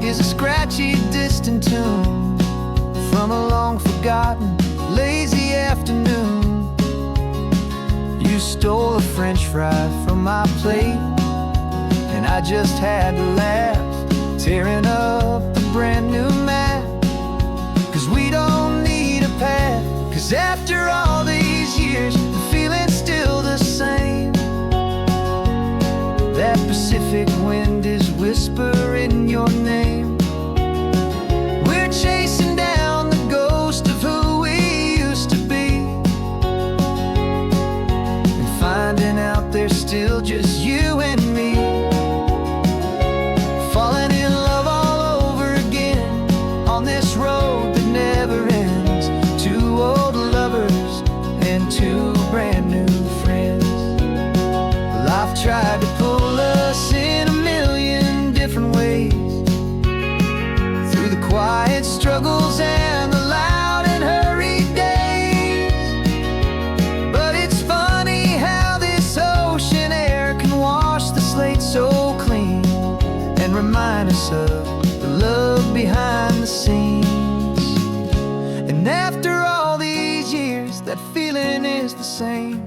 Speaker 1: is a scratchy, distant tune from a long forgotten, lazy afternoon. You stole a French fry from my plate, and I just had to laugh, tearing up the brand new map. Cause we don't need a path, cause after all these years, the feeling's still the same. That Pacific wind is whispering your name. We're chasing down the ghost of who we used to be, and finding out there's still just you and me. Falling in love all over again on this road that never ends. Two old lovers and two brand new friends. Life tried to pull us in a million different ways, through the quiet struggles and the loud and hurried days. But it's funny how this ocean air can wash the slate so clean and remind us of the love behind the scenes. And after all these years, that feeling is the same.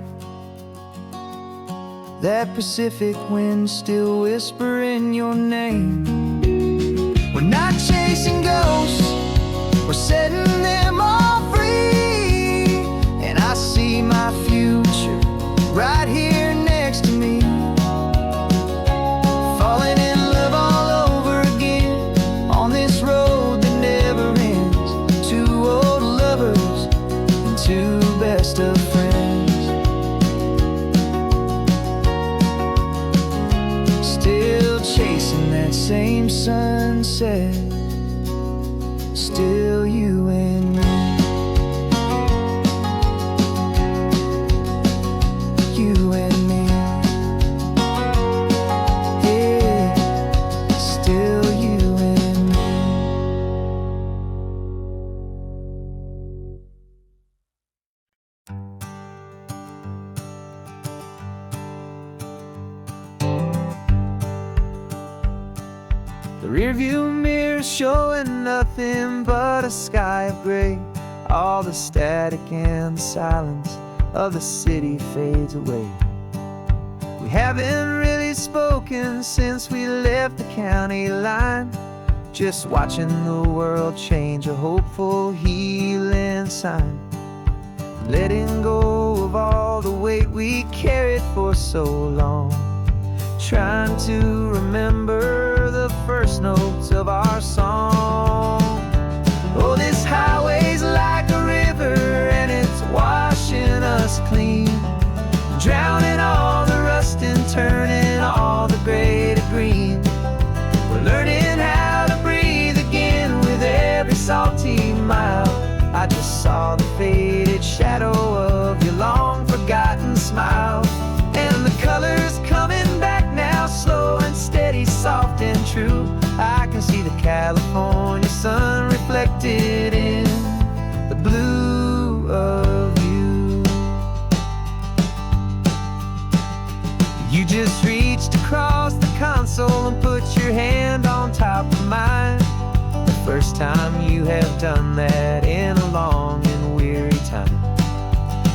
Speaker 2: that Pacific wind still whispering your name. We're not chasing ghosts, we're setting them all free. And I see my future right here next to me, falling in love all over again on this road that never ends. Two old lovers and two best of friends, still chasing that same sunset, still you and me. You and me, yeah, still you and me. The rearview mirror showing nothing but a sky of gray. All the static and the silence of the city fades away. We haven't really spoken since we left the county line, just watching the world change, a hopeful healing sign. Letting go of all the weight we carried for so long, trying to remember the first notes of our song. Oh, this highway's like a river and it's washing us clean, drowning all the rust and turning all the gray to green. We're learning how to breathe again with every salty mile. I just saw the faded shadow of your long forgotten smile, and the colors coming back now, slow and steady, soft and true. I can see the California sun reflected in the blue of you. You just reached across the console and put your hand on top of mine. The first time you have done that in a long and weary time.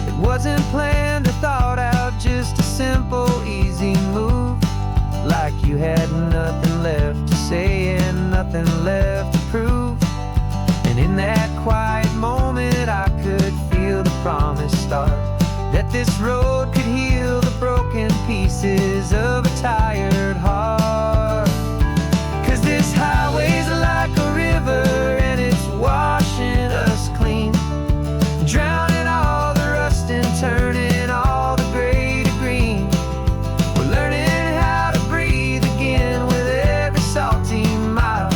Speaker 2: It wasn't planned or thought out, just a simple, easy move. Like you had nothing left to say and nothing left to prove. And in that quiet moment I could feel the promise start, that this road could heal the broken pieces of a tired heart. 'Cause this highway's like a river and it's washing us clean, drowning all the rust and turning all the gray to green. We're learning how to breathe again with every salty mile.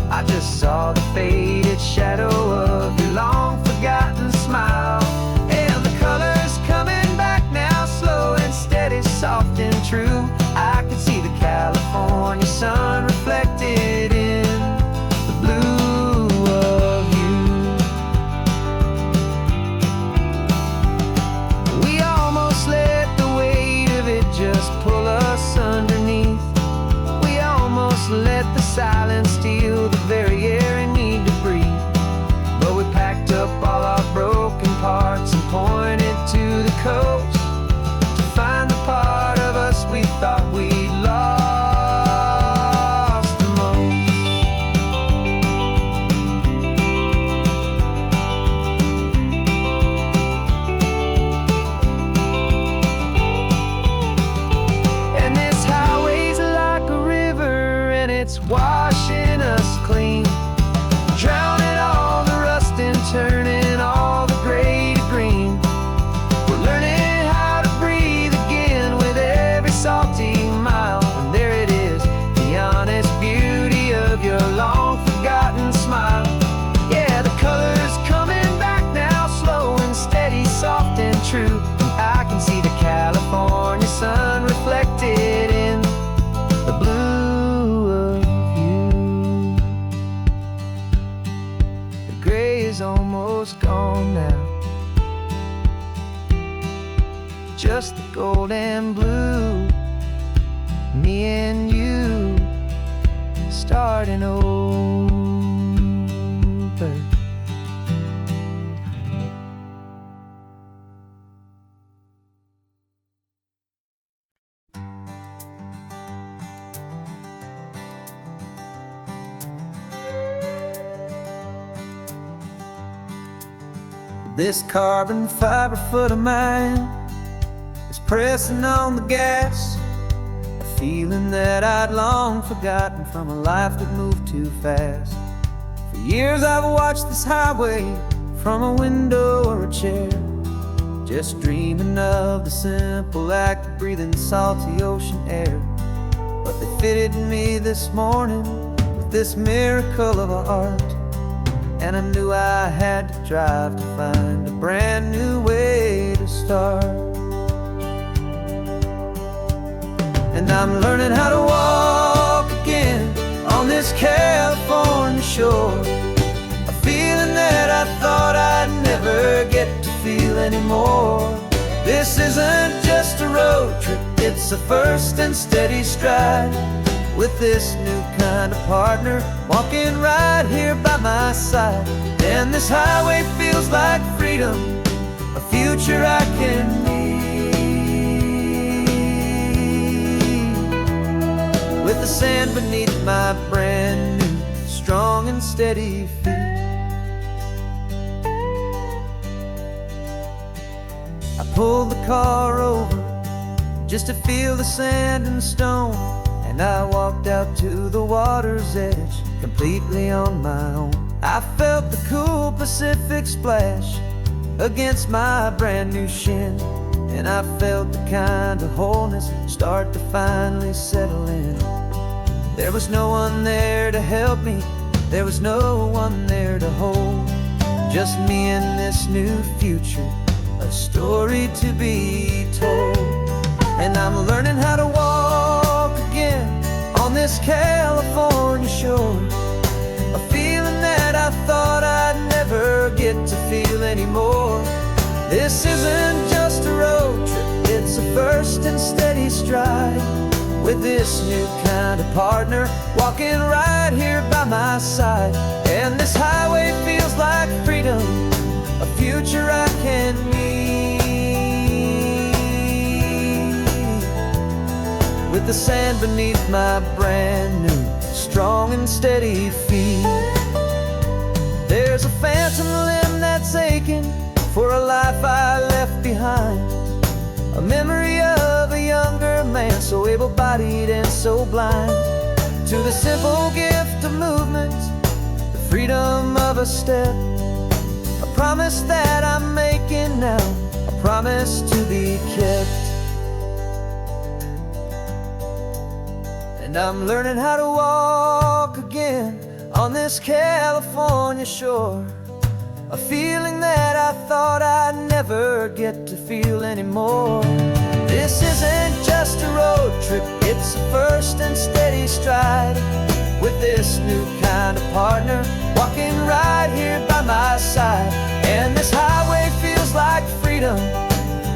Speaker 2: I just saw the faded shadow of your long forgotten smile, and the colors coming back now, slow and steady, soft and true. I can see the California sun reflected in the blue of you. We almost let the weight of it just pull us underneath. We almost let the silence steal the very air I need to breathe. But we packed up all our broken parts and pointed to the coast to find the part of us we thought we'd lost the most. And this highway's like a river and it's washing us clean, drowning all the rust and turning all the gray to green. We're learning how to breathe again with every salty mile. And there it is, the honest beauty of your long forgotten smile. Yeah, the colors coming back now, slow and steady, soft and true. I can see the California sun reflected in the blue of you. The gray is almost gone now, just the gold and blue. Me and you starting over. This carbon fiber foot of mine is pressing on the gas, a feeling that I'd long forgotten from a life that moved too fast. For years I've watched this highway from a window or a chair, just dreaming of the simple act of breathing salty ocean air. But they fitted me this morning with this miracle of art, and I knew I had to drive to find a brand new way to start. And I'm learning how to walk again on this California shore, a feeling that I thought I'd never get to feel anymore. This isn't just a road trip, it's a first and steady stride, with this new kind of partner walking right here by my side. And this highway feels like freedom, a future I can need, with the sand beneath my brand new strong and steady feet. I pulled the car over just to feel the sand and stone, and I walked out to the water's edge completely on my own. I felt the cool Pacific splash against my brand new shin, and I felt the kind of wholeness start to finally settle in. There was no one there to help me, there was no one there to hold, just me and this new future, a story to be told. And I'm learning how to walk again on this California shore, a feeling that I thought I'd never get to feel anymore. This isn't just a road trip, it's a first and steady stride, with this new kind of partner walking right here by my side. And this highway feels like freedom, a future I can need, with the sand beneath my brand new strong and steady feet. There's a phantom limb that's aching for a life I left behind, a memory of a younger man so able-bodied and so blind, to the simple gift of movement, the freedom of a step, a promise that I'm making now, a promise to be kept. And I'm learning how to walk again on this California shore, a feeling that I thought I'd never get to feel anymore. This isn't just a road trip, it's a first and steady stride, with this new kind of partner walking right here by my side. And this highway feels like freedom,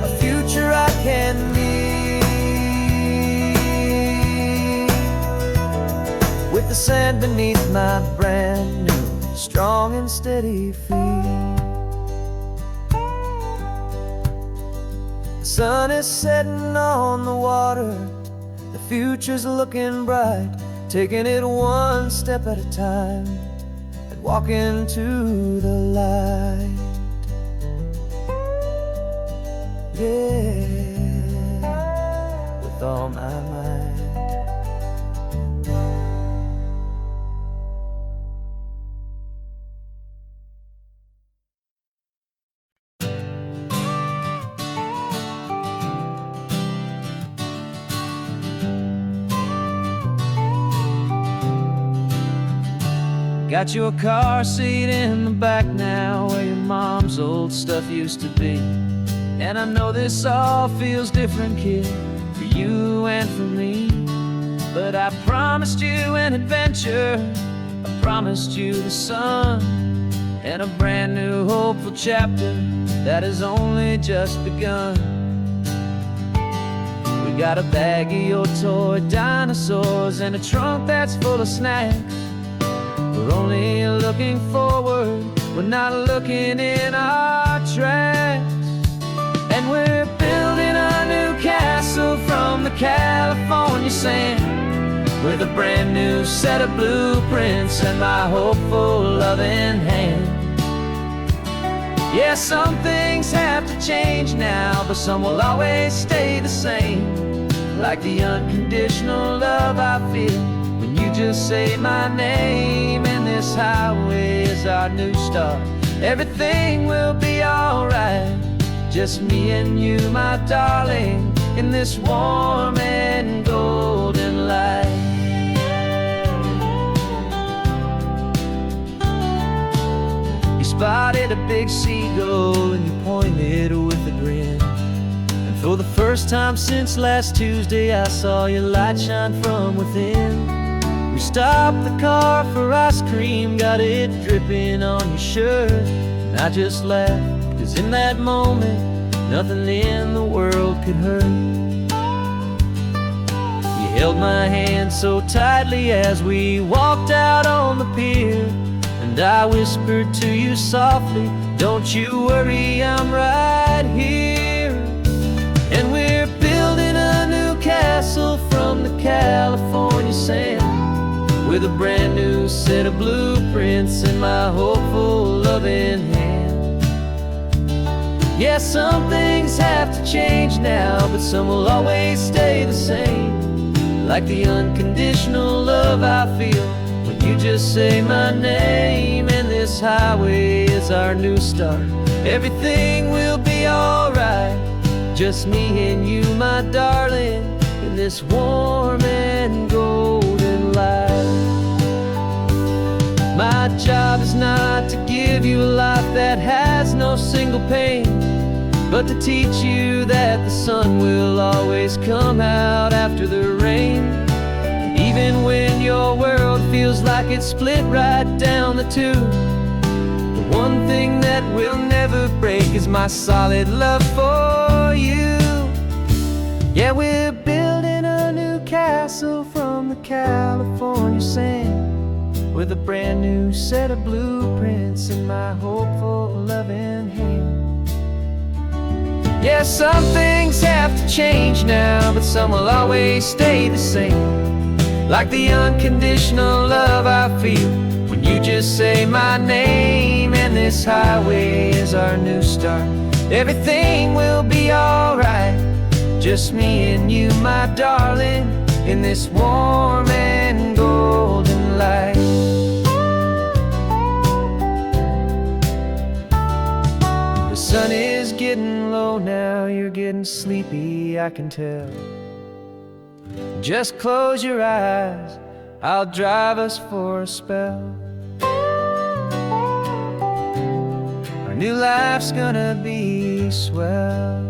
Speaker 2: a future I can need, with the sand beneath my brand new strong and steady feet. The sun is setting on the water, the future's looking bright, taking it one step at a time and walking to the light. Yeah, with all my might. Got your car seat in the back now, where your mom's old stuff used to be. And I know this all feels different, kid, for you and for me. But I promised you an adventure, I promised you the sun, and a brand new hopeful chapter that has only just begun. We got a bag of your toy dinosaurs and a trunk that's full of snacks. We're only looking forward, we're not looking in our tracks. And we're building a new castle from the California sand, with a brand new set of blueprints and my hopeful loving hand. Yeah, some things have to change now, but some will always stay the same. Like the unconditional love I feel when you just say my name. And this highway is our new start. Everything will be alright. Just me and you, my darling, in this warm and golden light. You spotted a big seagull and you pointed with a grin. And for the first time since last Tuesday, I saw your light shine from within. We stopped the car for ice cream, got it dripping on your shirt. And I just laughed, 'cause in that moment, nothing in the world could hurt. You held my hand so tightly as we walked out on the pier. And I whispered to you softly, don't you worry, I'm right here. And we're building a new castle from the California sand, with a brand new set of blueprints in my hopeful loving hand. Yeah, some things have to change now, but some will always stay the same. Like the unconditional love I feel when you just say my name. And this highway is our new start. Everything will be alright. Just me and you, my darling, in this warm and golden light. My job is not to give you a life that has no single pain, but to teach you that the sun will always come out after the rain. And even when your world feels like it's split right down the two, the one thing that will never break is my solid love for you. Yeah, we're building a new castle from the California sand, with a brand new set of blueprints in my hopeful loving hand. Yeah, some things have to change now, but some will always stay the same. Like the unconditional love I feel when you just say my name. And this highway is our new start. Everything will be alright. Just me and you, my darling, in this warm and golden light. The sun is getting low now, you're getting sleepy, I can tell. Just close your eyes, I'll drive us for a spell. Our new life's gonna be swell.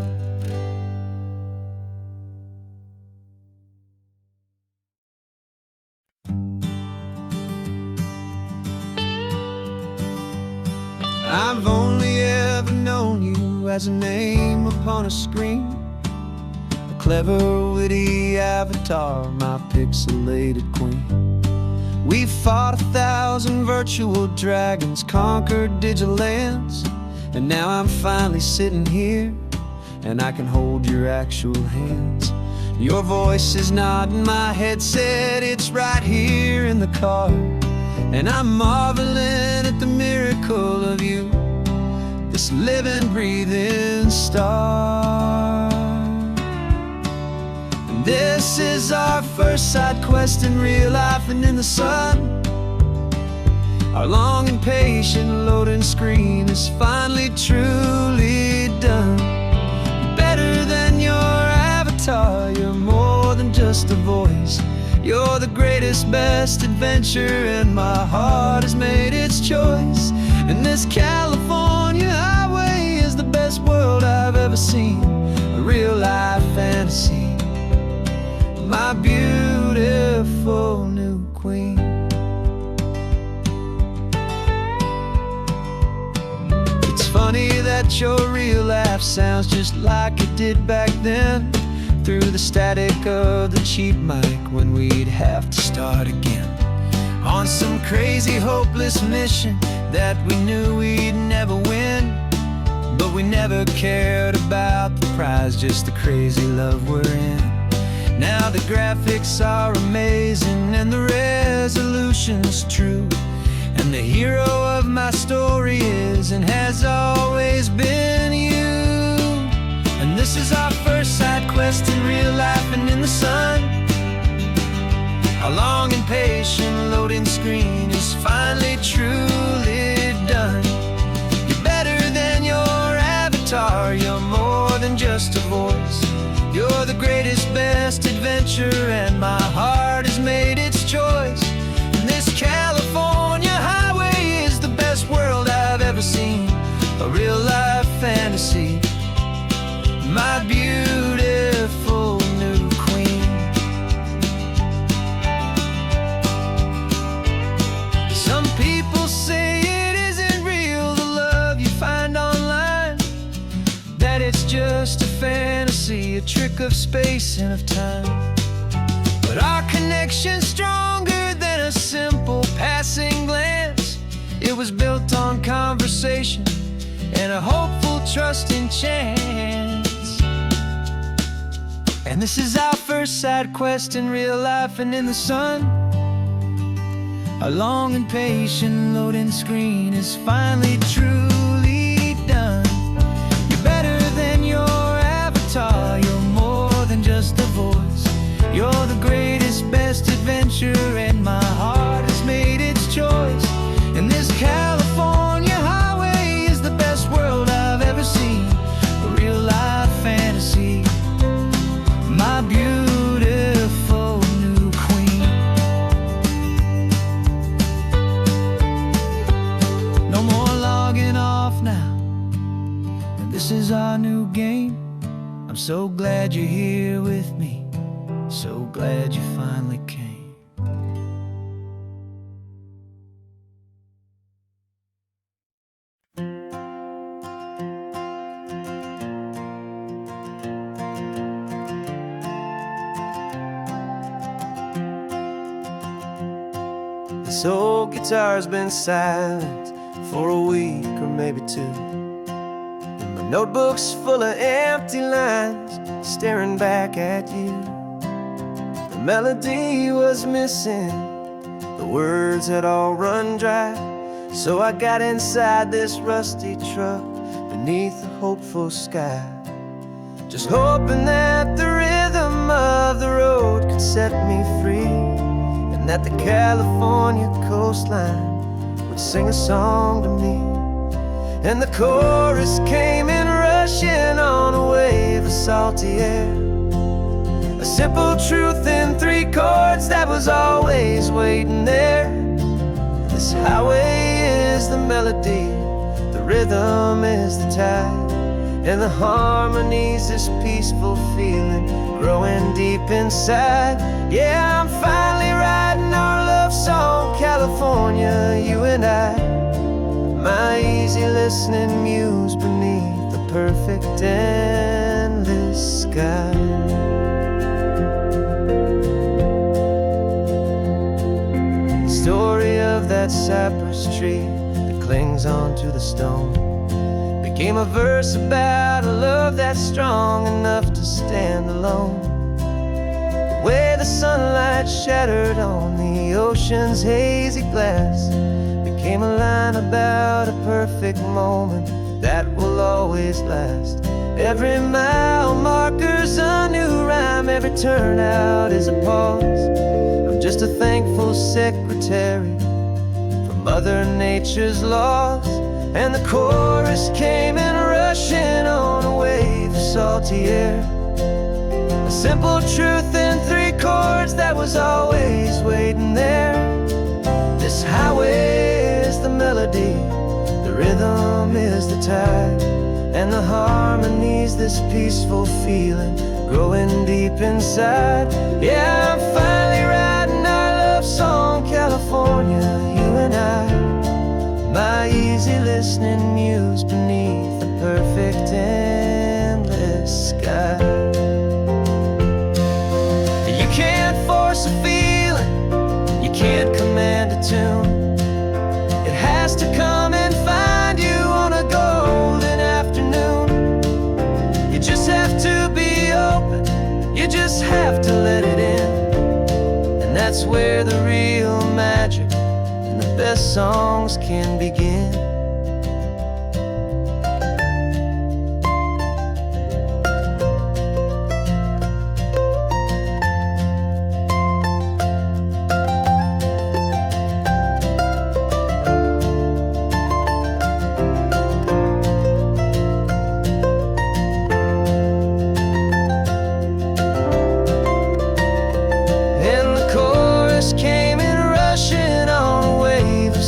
Speaker 3: I've only ever known you as a name upon a screen, a clever, witty avatar, my pixelated queen. We fought 1,000 virtual dragons, conquered digital lands, and now I'm finally sitting here, and I can hold your actual hands. Your voice is not in my headset, it's right here in the car. And I'm marveling at the miracle of you, this living, breathing star. And this is our first side quest in real life and in the sun. Our long and patient loading screen is finally truly done. Better than your avatar, you're more than just a voice. You're the greatest, best adventure, and my heart has made its choice. And this California highway is the best world I've ever seen, a real-life fantasy, my beautiful new queen. It's funny that your real life sounds just like it did back then, through the static of the cheap mic when we'd have to start again, on some crazy hopeless mission that we knew we'd never win. But we never cared about the prize, just the crazy love we're in. Now the graphics are amazing and the resolution's true, and
Speaker 2: And the hero of my story is and has always been you. And this is our first side quest in real life and in the sun. Our long and patient loading screen is finally truly done. You're better than your avatar, you're more than just a voice. You're the greatest, best adventure, and my heart has made its choice. And this California highway is the best world I've ever seen, a real life fantasy, my beautiful new queen. Some people say it isn't real, the love you find online, that it's just a fantasy, a trick of space and of time. But our connection's stronger than a simple passing glance. It was built on conversation and a hopeful, trusting chance. And this is our first side quest in real life and in the sun. Our long and patient loading screen is finally truly done. You're better than your avatar, you're more than just a voice. You're the greatest, best adventure, and my heart has made its choice. And this California highway is the best world I've ever seen, a real life fantasy, my beautiful new queen. No more logging off now, and this is our new game. I'm so glad you're here with me, so glad you finally came.
Speaker 4: This old guitar's been silent for a week or maybe two, and my notebook's full of empty lines staring back at you. The melody was missing, the words had all run dry, so I got inside this rusty truck beneath a hopeful sky, just hoping that the rhythm of the road could set me free, and that the California coastline would sing a song to me. And the chorus came in rushing on a wave of salty air, a simple truth in 3 chords that was always waiting there. This highway is the melody, the rhythm is the tide, and the harmony's this peaceful feeling growing deep inside. Yeah, I'm finally writing our love song, California, you and I, my easy listening muse beneath the perfect endless sky. The story of that cypress tree that clings onto the stone became a verse about a love that's strong enough to stand alone. The way the sunlight shattered on the ocean's hazy glass became a line about a perfect moment that will always last. Every mile marker's a new rhyme, every turnout is a pause. I'm just a thankful secretary for Mother Nature's laws. And the chorus came in rushing on a wave of salty air, a simple truth in 3 chords that was always waiting there. This highway is the melody, the rhythm is the tide, and the harmony's this peaceful feeling growing deep inside. Yeah, I'm finally writing our love song, California, you and I, my easy listening muse beneath the perfect endless sky. You can't force a feeling, you can't command a tune. It has to come and find you on a golden afternoon. You just have to be open, you just have to let it in. And that's where the real magic and the best best songs can begin.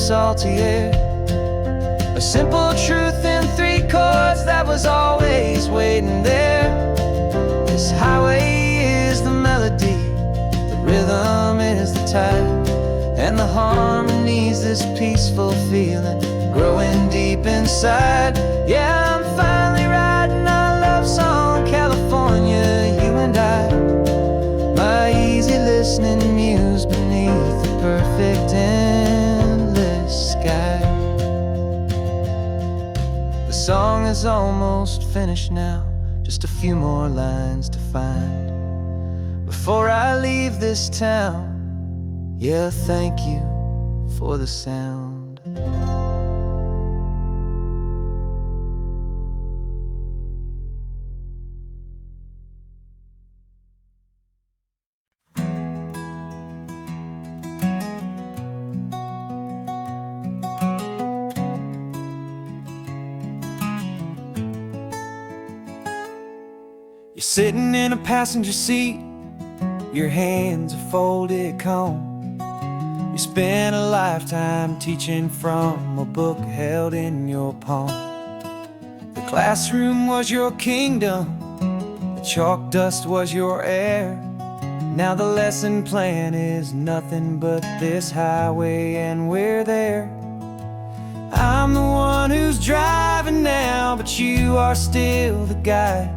Speaker 4: Salty air, a simple truth in 3 chords that was always waiting there. This highway is the melody, the rhythm is the tide, and the harmony's this peaceful feeling growing deep inside. Yeah, I'm finally writing our love song, California, you and I. My easy listening muse beneath the perfect endless sky. The song is almost finished now, just a few more lines to find before I leave this town. Yeah, thank you for the sound.
Speaker 1: You're sitting in a passenger seat, your hands are folded calm. You spent a lifetime teaching from a book held in your palm. The classroom was your kingdom, the chalk dust was your air. Now the lesson plan is nothing but this highway, and we're there. I'm the one who's driving now, but you are still the guide,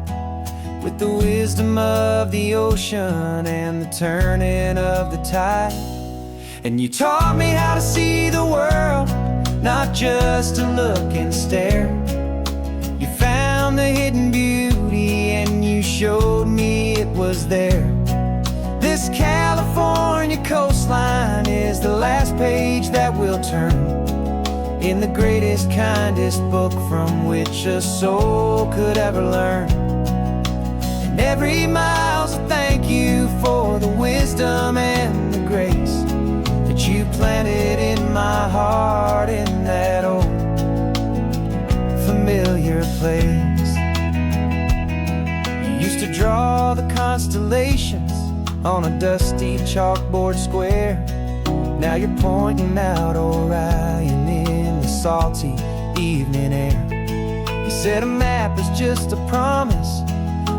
Speaker 1: with the wisdom of the ocean and the turning of the tide. And you taught me how to see the world, not just to look and stare. You found the hidden beauty and you showed me it was there. This California coastline is the last page that we'll turn in the greatest, kindest book from which a soul could ever learn. And every mile's a thank you for the wisdom and the grace that you planted in my heart in that old familiar place. You used to draw the constellations on a dusty chalkboard square. Now you're pointing out Orion in the salty evening air. You said a map is just a promise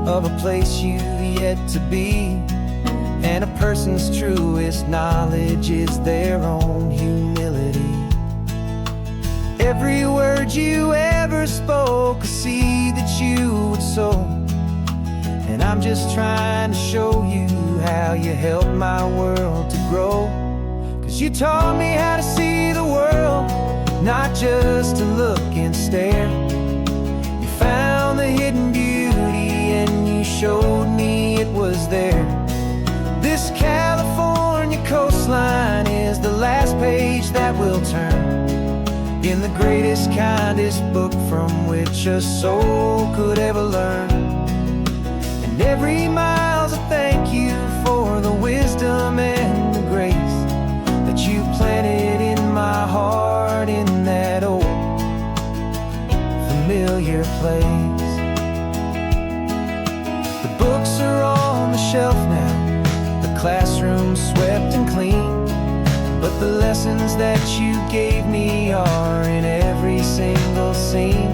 Speaker 1: of a place you've yet to be, and a person's truest knowledge is their own humility. Every word you ever spoke, a seed that you would sow, and I'm just trying to show you how you helped my world to grow. 'Cause you taught me how to see the world, not just to look and stare. You found the hidden beauty and you showed me it was there. This California coastline is the last page that we'll turn in the greatest, kindest book from which a soul could ever learn. And every mile's a thank you for the wisdom and the grace that you planted in my heart in that old familiar place. The books are on the shelf now, the classroom swept and clean, but the lessons that you gave me are in every single scene.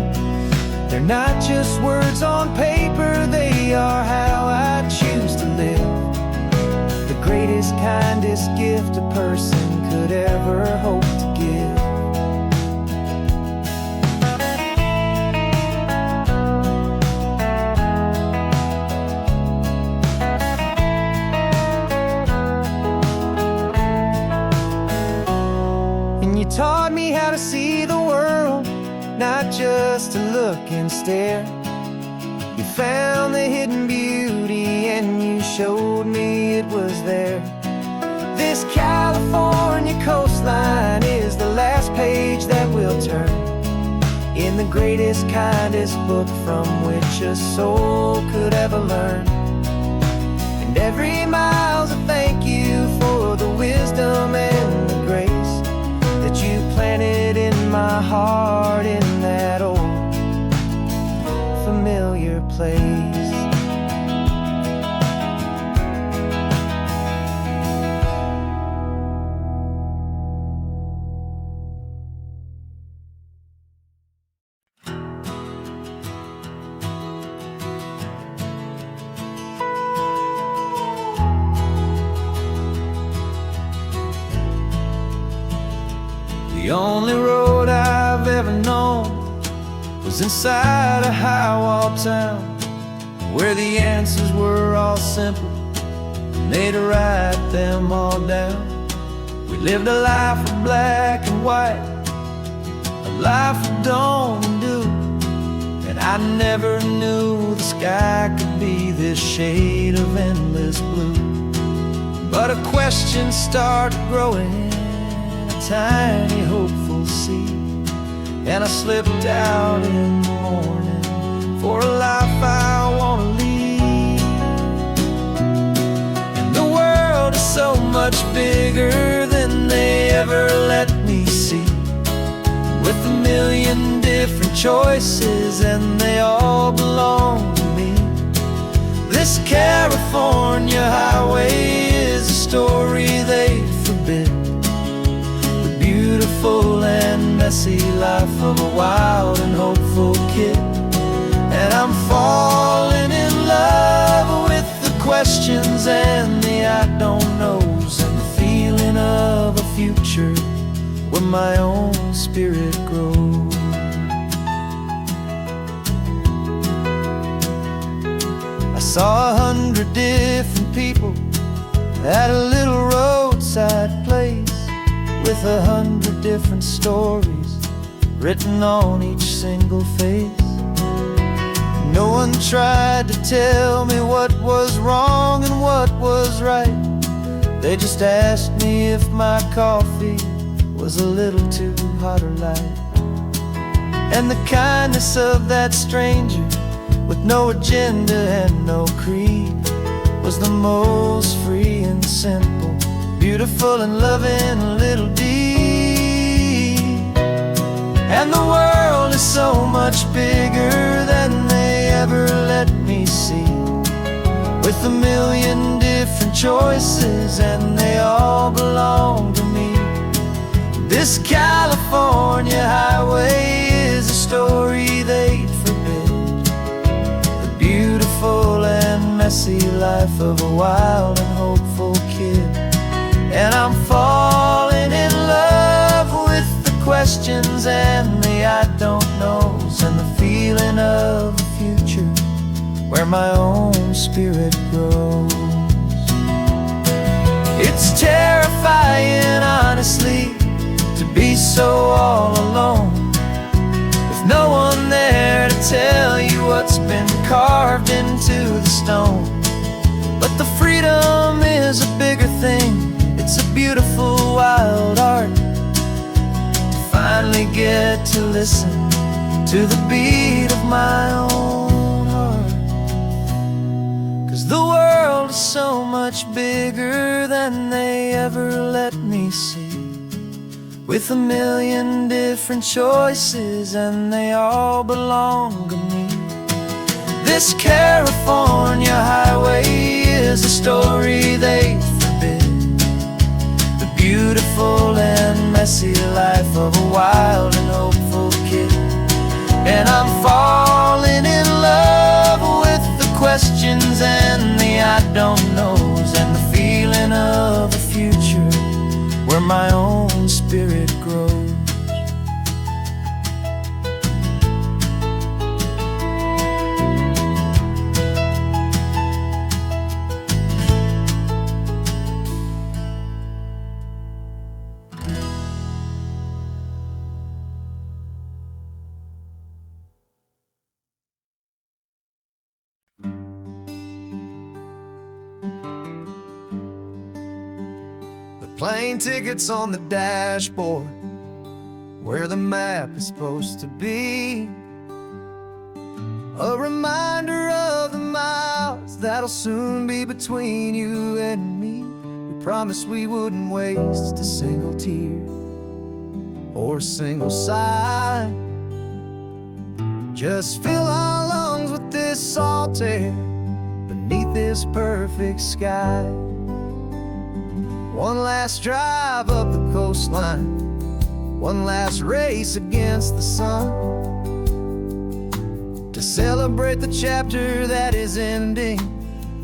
Speaker 1: They're not just words on paper, they are how I choose to live. The greatest, kindest gift a person could ever hope to give. And you taught me how to see the world, not just to look and stare. You found the hidden beauty and you showed me it was there. This California coastline is the last
Speaker 4: the greatest, kindest book from which a soul could ever learn. And every mile's a thank you for the wisdom and the grace that you planted in my heart in that old familiar place.
Speaker 2: The only road I've ever known was inside a high-wall town, where the answers were all simple, and they'd write them all down. We lived a life of black and white, a life of dawn and dew, and I never knew the sky could be this shade of endless blue. But a question started growing, tiny hopeful seed, and I slipped out in the morning for a life I want to lead. And the world is so much bigger than they ever let me see, with a million different choices and they all belong to me. This California highway is a story they forbid, beautiful and messy life of a wild and hopeful kid. And I'm falling in love with the questions and the I don't knows, and the feeling of a future where my own spirit grows. I saw 100 different people at a little roadside place, with 100 different stories written on each single face. No one tried to tell me what was wrong and what was right. They just asked me if my coffee was a little too hot or light. And the kindness of that stranger, with no agenda and no creed, was the most free and simple, beautiful and loving little deed. And the world is so much bigger than they ever let me see, with a million different choices and they all belong to me. This California highway is a story they'd forbid, the beautiful and messy life of a wild and hopeful kid. And I'm falling in love with the questions and the I don't knows, and the feeling of a future where my own spirit grows. It's terrifying, honestly, to be so all alone, with no one there to tell you what's been carved into the stone. But the freedom is a bigger thing. It's a beautiful wild art to finally get to listen to the beat of my own heart. 'Cause the world is so much bigger than they ever let me see, with a million different choices and they all belong to me. This California highway is a story they forbid, the beautiful and messy life of a wild and hopeful kid. And I'm falling in love with the questions and the I don't knows, and the feeling of a future where my own spirit grows.
Speaker 3: Plane tickets on the dashboard
Speaker 4: where the map is supposed to be. A reminder of the miles that'll soon be between you and me. We promised we wouldn't waste a single tear or a single sigh. Just fill our lungs with this salt air beneath this perfect sky. One last drive up the coastline, one last race against the sun, to celebrate the chapter that is ending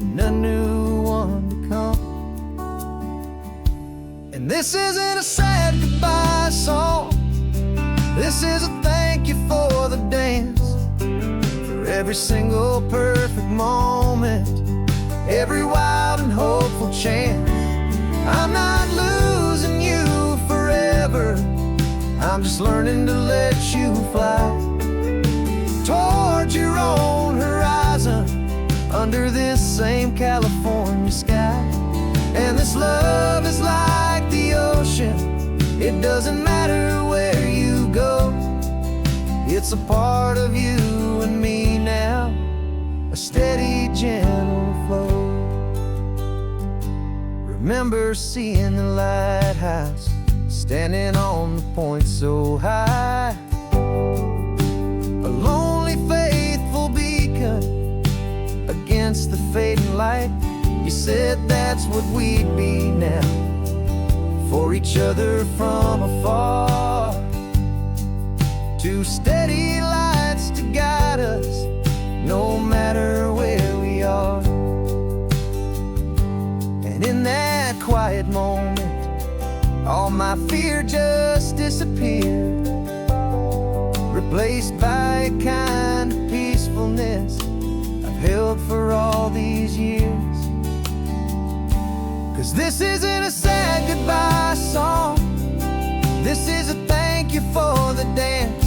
Speaker 4: and a new one to come. And this isn't a sad goodbye song, this is a thank you for the dance, for every single perfect moment, every wild and hopeful chance. I'm not losing you forever, I'm just learning to let you fly towards your own horizon, under this same California sky. And this love is like the ocean, it doesn't matter where you go, it's a part of you and me now, a steady, gentle flow. Remember seeing the lighthouse, standing on the point so high, a lonely, faithful beacon against the fading light. You said that's what we'd be now, for each other from afar. Two steady lights to guide us, no matter where we are. And in that quiet moment, all my fear just disappeared, replaced by a kind of peacefulness I've held for all these years. 'Cause this isn't a sad goodbye song, this is a thank you for the dance,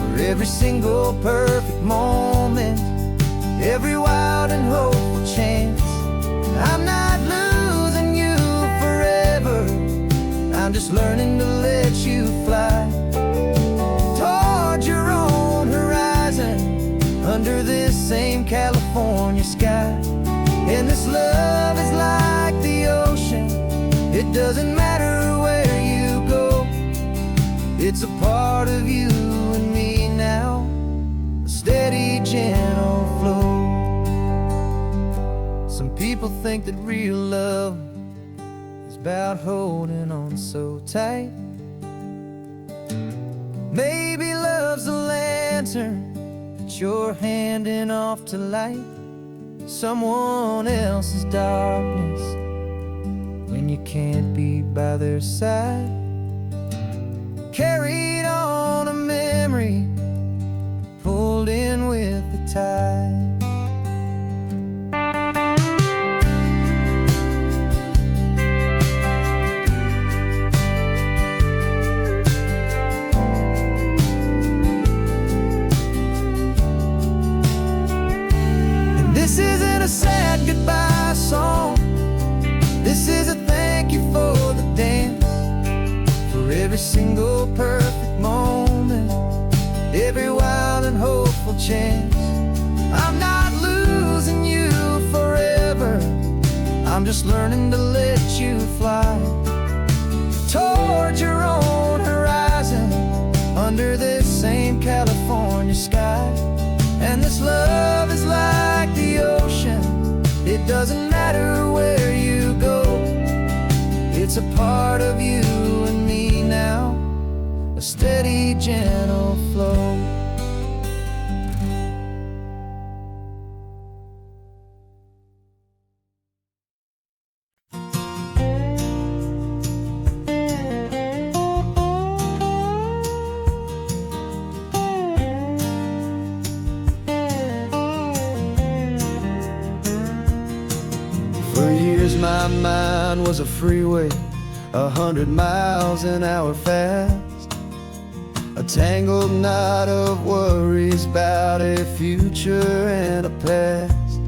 Speaker 4: for every single perfect moment, every wild and hopeful chance. I'm not losing you forever, I'm just learning to let you fly towards your own horizon, under this same California sky. And this love is like the ocean, it doesn't matter where you go, it's a part of you and me now, a steady, gentle flow. Some people think that real love is about holding on so tight. Maybe love's a lantern that you're handing off to light someone else's darkness when you can't be by their side. Carried on a memory, pulled in with the tide. This isn't a sad goodbye song, this is a thank you for the dance, for every single perfect moment, every wild and hopeful chance. I'm not losing you forever, I'm just learning to let you fly towards your own horizon, under this same California sky. And this love is like the ocean, it doesn't matter where you go, it's a part of you and me now, a steady, gentle flow. My mind was a freeway, 100 miles an hour fast, a tangled knot of worries about a future and a past.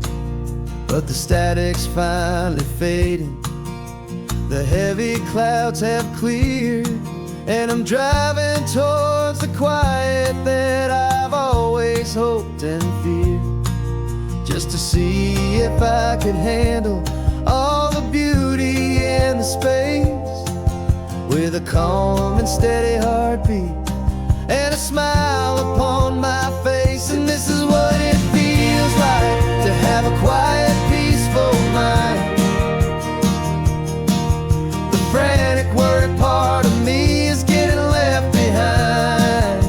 Speaker 4: But the static's finally fading, the heavy clouds have cleared, and I'm driving towards the quiet that I've always hoped and feared, just to see if I could handle all the beauty and the space, with a calm and steady heartbeat and a smile upon my face. And this is what it feels like to have a quiet, peaceful mind. The frantic, worried part of me is getting left behind.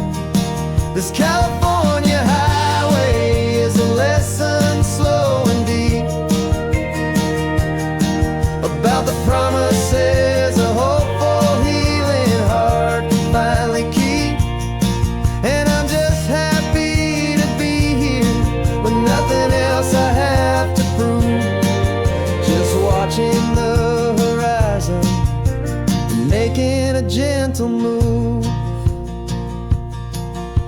Speaker 4: This California highway is a lesson, slow and deep, about the promises a hopeful, healing heart can finally keep. And I'm just happy to be here with nothing else I have to prove, just watching the horizon and making a gentle move.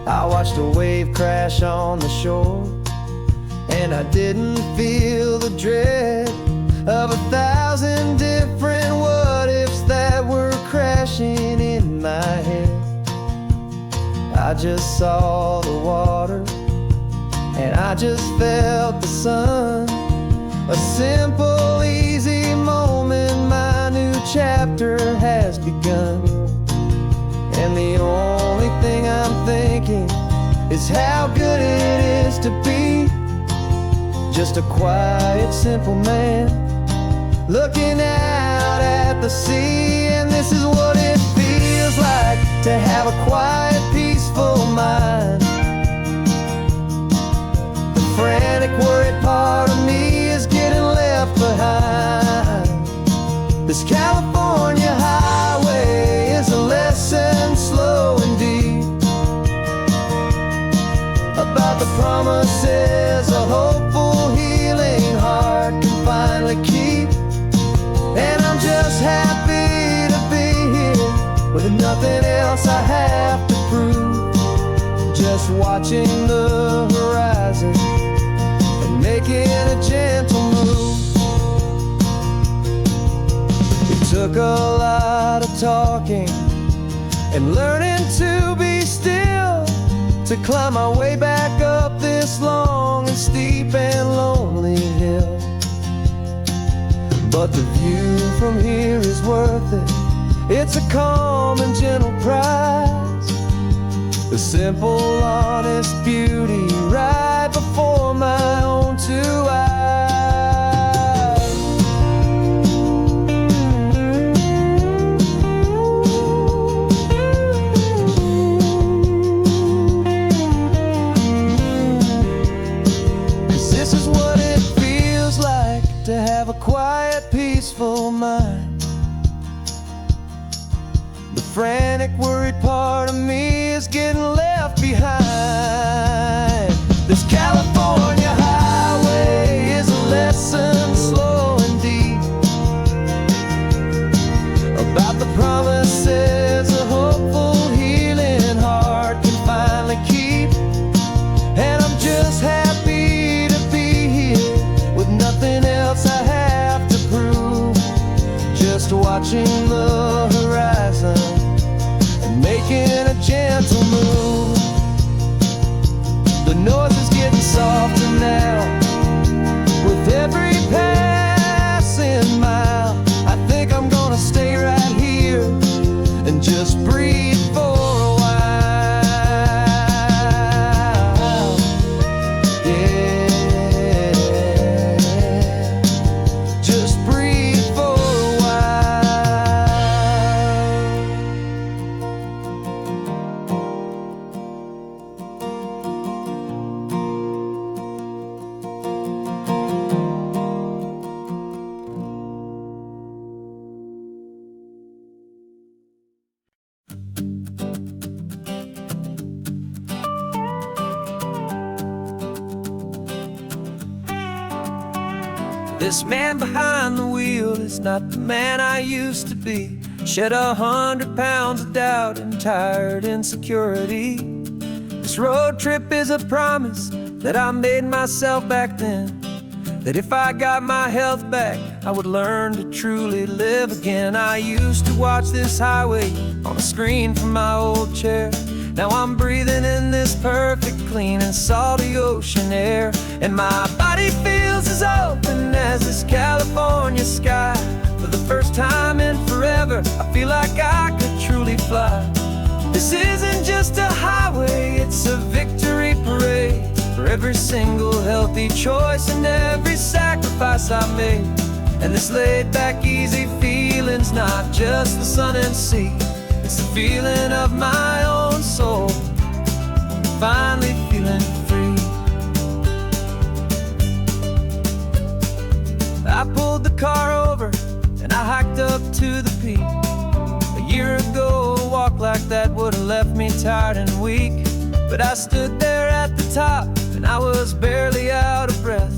Speaker 4: I watched a wave crash on the shore, and I didn't feel the dread of 1,000 different what-ifs that were crashing in my head. I just saw the water, and I just felt the sun. A simple, easy moment, my new chapter has begun. And the only thing I'm thinking is how good it is to be just a quiet, simple man looking out at the sea. And this is what it feels like to have a quiet, peaceful mind. The frantic, worried part of me is getting left behind. This California highway is a lesson, slow and deep, about the promises a hopeful, healing heart can finally keep. And I'm just happy to be here with nothing else I have to prove, just watching the horizon and making a gentle move. It took a lot of talking and learning to be still to climb my way back up this long and steep and lonely hill. But the view from here is worth it. It's a calm and gentle prize, the simple, honest beauty right before my own two eyes. This is what it feels like to have a quiet, peaceful mind. The frantic, worried part of me is getting left behind. This California highway is a lesson, slow and deep, about the promises a hopeful, healing heart can finally keep. And I'm just happy to be here with nothing else I have to prove, just watching the horizon and making a gentle move. The noise is getting softer now with every passing mile. I think I'm gonna stay right here and just breathe for a while. Yeah, just breathe for a while. This man behind the wheel is not the man I used to be. Shed 100 pounds of doubt and tired insecurity. This road trip is a promise that I made myself back then.
Speaker 2: that if I got my health back, I would learn to truly live again. I used to watch this highway on a screen from my old chair. Now I'm breathing in this perfect, clean and salty ocean air. And my body feels as open as this California sky. For the first time in forever, I feel like I could truly fly. This isn't just a highway, it's a victory parade. For every single healthy choice and every sacrifice I made. And this laid back, easy feeling's not just the sun and sea. It's the feeling of my own soul, finally feeling free. I pulled the car over and I hiked up to the peak. A year ago, a walk like that would've left me tired and weak. But I stood there at the top and I was barely out of breath,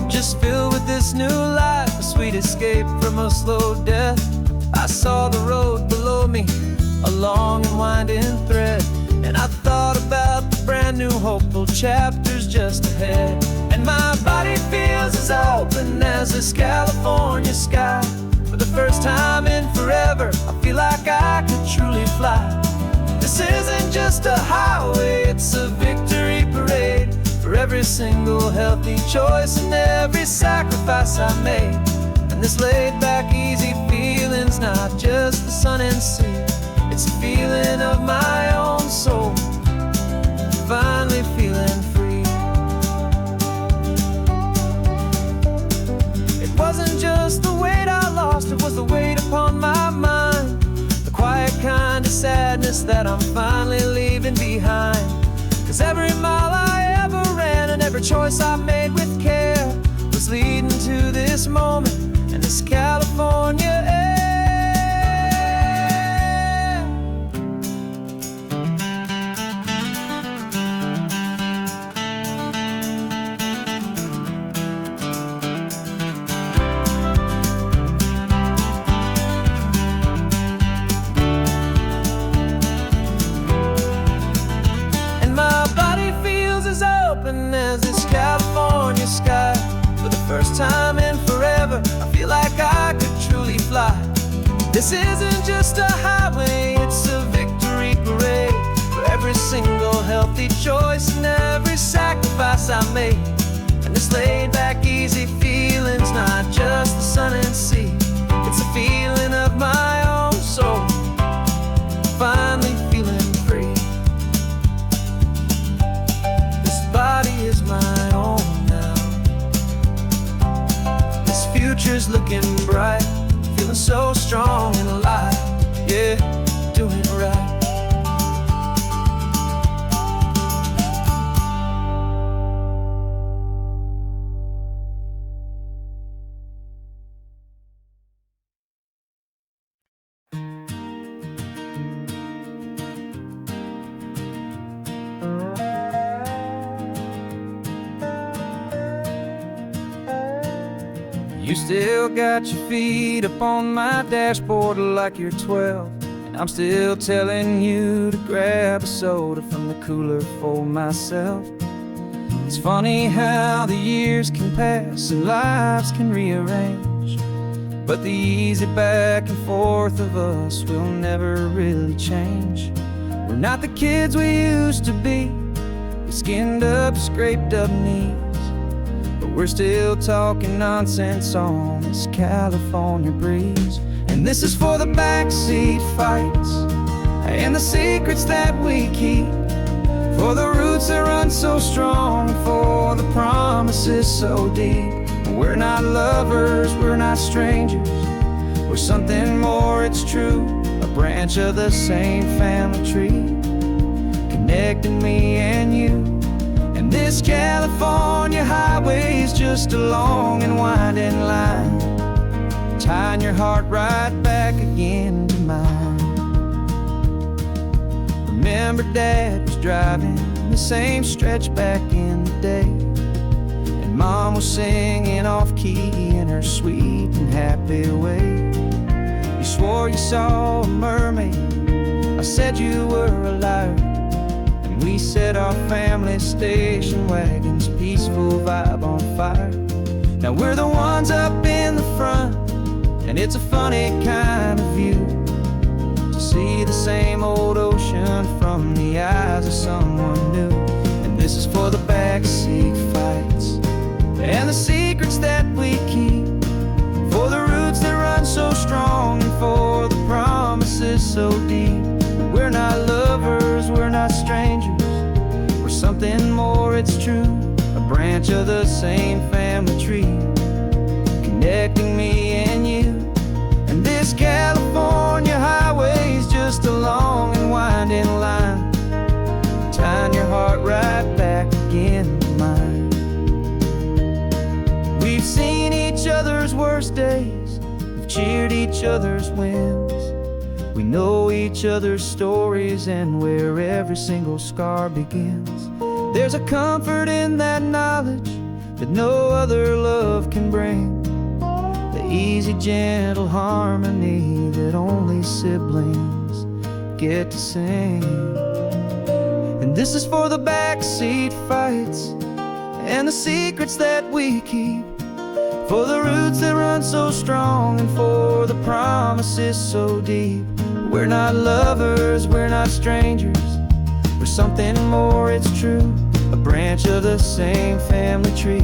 Speaker 2: just filled with this new life, a sweet escape from a slow death. I saw the road below me, a long and winding thread, and I thought about the brand new hopeful chapters just ahead. And my body feels as open as this California sky. For the first time in forever, I feel like I could truly fly. This isn't just a highway, it's a victory parade. For every single healthy choice and every sacrifice I made. And this laid back, easy feeling's not just the sun and sea. It's a feeling of my own soul, finally feeling free. It wasn't just the weight I lost, it was the weight upon my mind. The quiet kind of sadness that I'm finally leaving behind. 'Cause every mile I ever ran and every choice I made with care was leading to this moment and this California air. As this California sky. For the first time in forever, I feel like I could truly fly. This isn't just a highway, it's a victory parade. For every single healthy choice and every sacrifice I made. And this laid back, easy feeling's not just the sun and sea. It's a feeling of my own soul, finally feeling free. Body is my own now. This future's looking bright, feeling so strong and alive. Yeah, doing it right. You still got your feet up on my dashboard like you're 12, and I'm still telling you to grab a soda from the cooler for myself. It's funny how the years can pass and lives can rearrange, but the easy back and forth of us will never really change. We're not the kids we used to be, with skinned up, scraped up knees. We're still talking nonsense on this California breeze. And this is for the backseat fights and the secrets that we keep, for the roots that run so strong, for the promises so deep. We're not lovers, we're not strangers, we're something more, it's true. A branch of the same family tree, connecting me and you. And this California highway is just a long and winding line, tying your heart right back again to mine. Remember Dad was driving the same stretch back in the day, and Mom was singing off-key in her sweet and happy way. You swore you saw a mermaid, I said you were a liar. We set our family station wagon's peaceful vibe on fire. Now we're the ones up in the front, and it's a funny kind of view to see the same old ocean from the eyes of someone new. And this is for the backseat fights and the secrets that we keep, for the roots that run so strong and for the promises so deep. We're not lovers, we're not strangers, we're something more, it's true. A branch of the same family tree, connecting me and you. And this California highway's just a long and winding line, tying your heart right back again to mine. We've seen each other's worst days, we've cheered each other's wins. We know each other's stories and where every single scar begins. There's a comfort in that knowledge that no other love can bring, the easy, gentle harmony that only siblings get to sing. And this is for the backseat fights and the secrets that we keep, for the roots that run so strong and for the promises so deep. We're not lovers, we're not strangers, we're something more, it's true. A branch of the same family tree,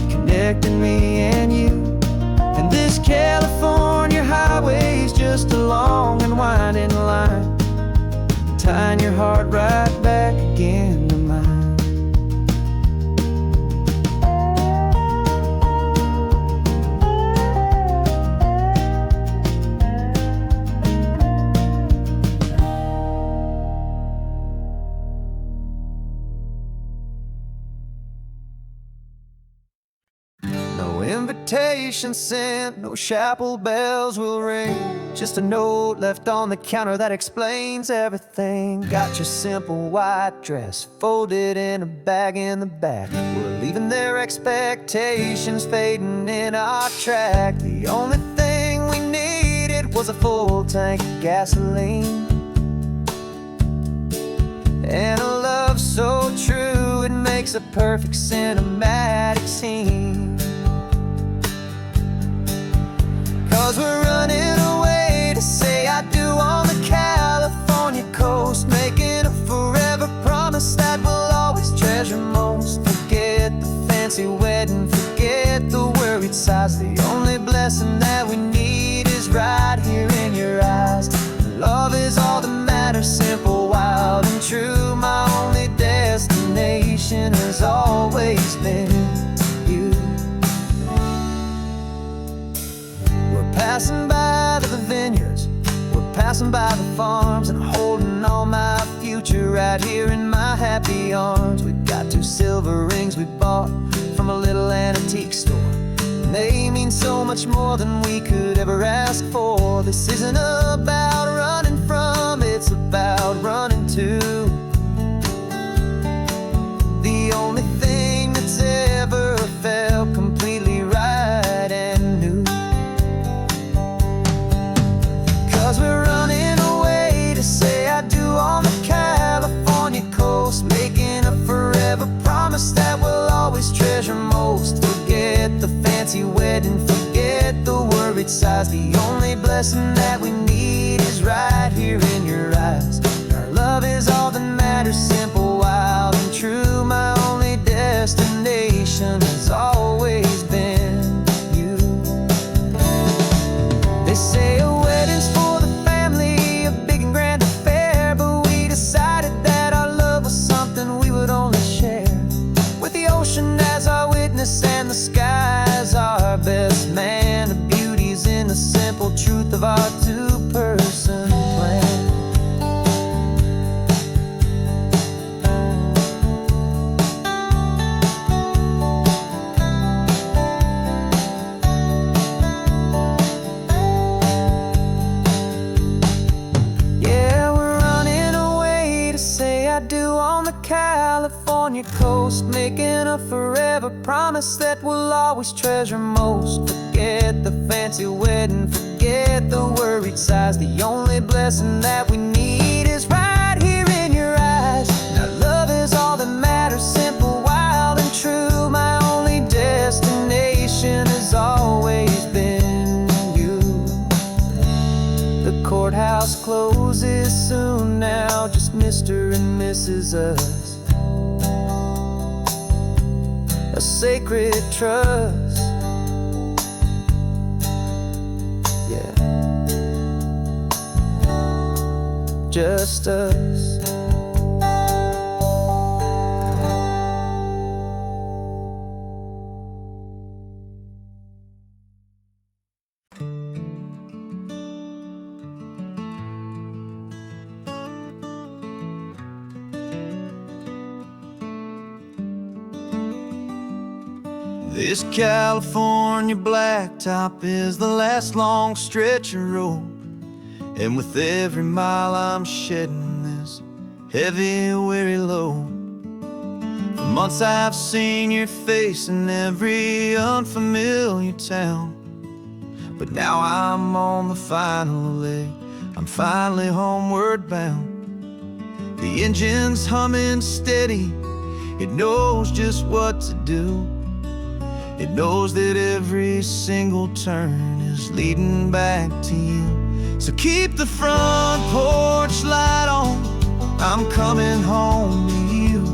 Speaker 2: connecting me and you. And this California highway's just a long and winding line, tying your heart right back again to mine.
Speaker 1: No invitation sent, no chapel bells will ring, just a note left on the counter that explains everything. Got your simple white dress folded in a bag in the back. We're leaving their expectations fading in our track. The only thing we needed was a full tank of gasoline, and a love so true it makes a perfect cinematic scene. 'Cause we're running away to say I do on the California coast, making a forever promise that we'll always treasure most. Forget the fancy wedding, forget the worried sighs. The only blessing that we need is right here in your eyes. Love is all that matters, simple, wild, and true. My only destination has always been you. We're passing by the vineyards, we're passing by the farms, and holding all my future right here in my happy arms. We've got 2 silver rings we bought from a little antique store, and they mean so much more than we could ever ask for. This isn't about running from, it's about running to the only thing that's ever felt completely right and new. 'Cause we're running away to say I do on the California coast, making a forever promise that we'll always treasure most. Forget the fancy wedding, forget the worried sighs. The only blessing that we need is right here in your eyes. Our love is all that matters, simple, wild, and true. My only destination has always been you. They say a wedding's for the family, a big and grand affair, but we decided that our love was something we would only share with the ocean as our witness and the sky as our best man. The beauty's in the simple truth of our 2-person plan. Yeah, we're running away to say I do on the California coast, making a forever promise that we'll always treasure most. Forget the fancy wedding, forget the worried sighs. The only blessing that we need is right here in your eyes. Now love is all that matters, simple, wild, and true. My only destination
Speaker 4: Mr. and Mrs. Us, a sacred trust. Yeah, just us.
Speaker 2: This California blacktop is the last long stretch of road, and with every mile I'm shedding this heavy, weary load. For months I've seen your face in every unfamiliar town, but now I'm on the final leg, I'm finally homeward bound. The engine's humming steady, it knows just what to do. It knows that every single turn is leading back to you. So keep the front porch light on, I'm coming home to you.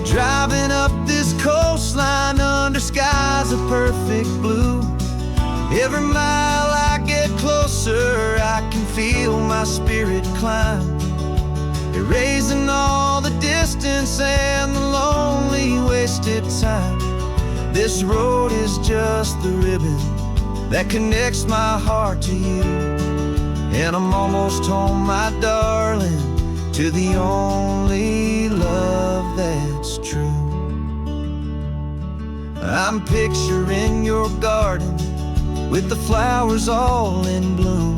Speaker 2: Driving up this coastline under skies of perfect blue. Every mile I get closer, I can feel my spirit climb, erasing all the distance and the lonely wasted time. This road is just the ribbon that connects my heart to you, and I'm almost home, my darling, to the only love that's true. I'm picturing your garden with the flowers all in bloom.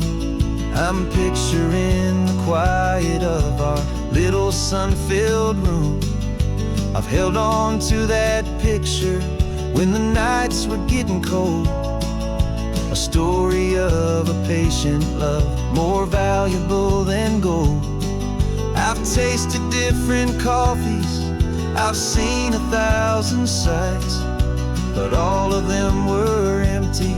Speaker 2: I'm picturing the quiet of our little sun-filled room. I've held on to that picture when the nights were getting cold, a story of a patient love, more valuable than gold. I've tasted different coffees, I've seen 1,000 sights, but all of them were empty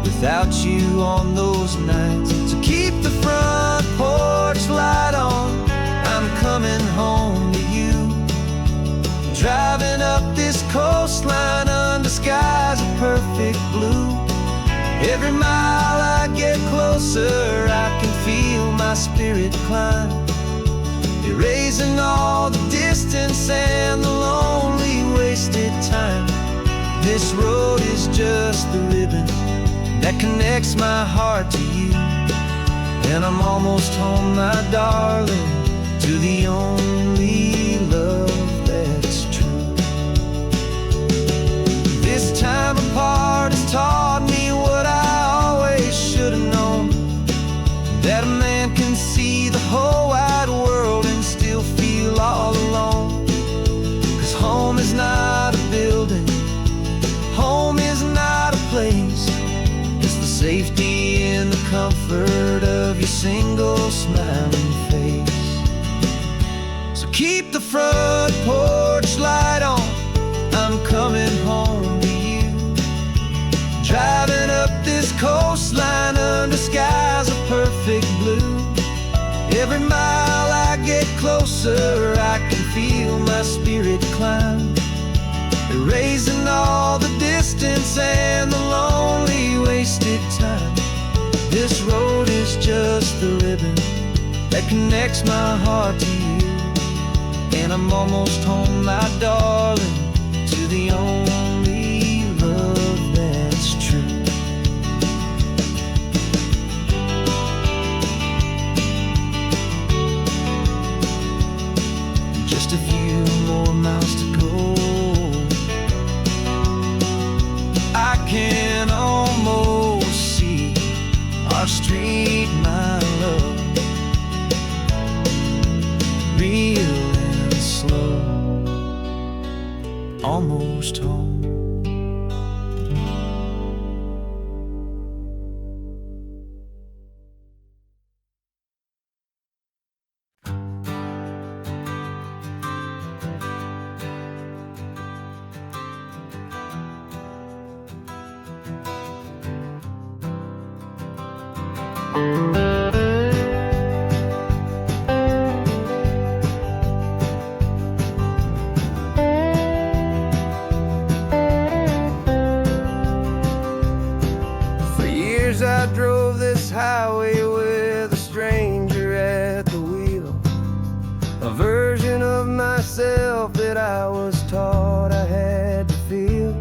Speaker 2: without you on those nights. So keep the front porch light on, I'm coming home to you. Driving up this coastline under skies of perfect blue. Every mile I get closer, I can feel my spirit climb, erasing all the distance and the lonely wasted time. This road is just the ribbon that connects my heart to you, and I'm almost home, my darling, to the only love that's true. This time apart has taught me what I always should have known, that a man can see the whole wide world and still feel all alone. 'Cause home is not a building, home is not a place, it's the safety and the comfort of your single smiling face. So keep the front porch light on, I'm coming home to you. Driving up this coastline under skies of perfect blue. Every mile I get closer, I can feel my spirit climb, erasing all the distance and the lonely wasted time. This road is just the ribbon that connects my heart to you, and I'm almost home, my darling, to the only love that's true. Just a few more miles to go, I can almost see our street, my love, real and slow, almost home.
Speaker 4: years I drove this highway with a stranger at the wheel, a version of myself that I was taught I had to feel.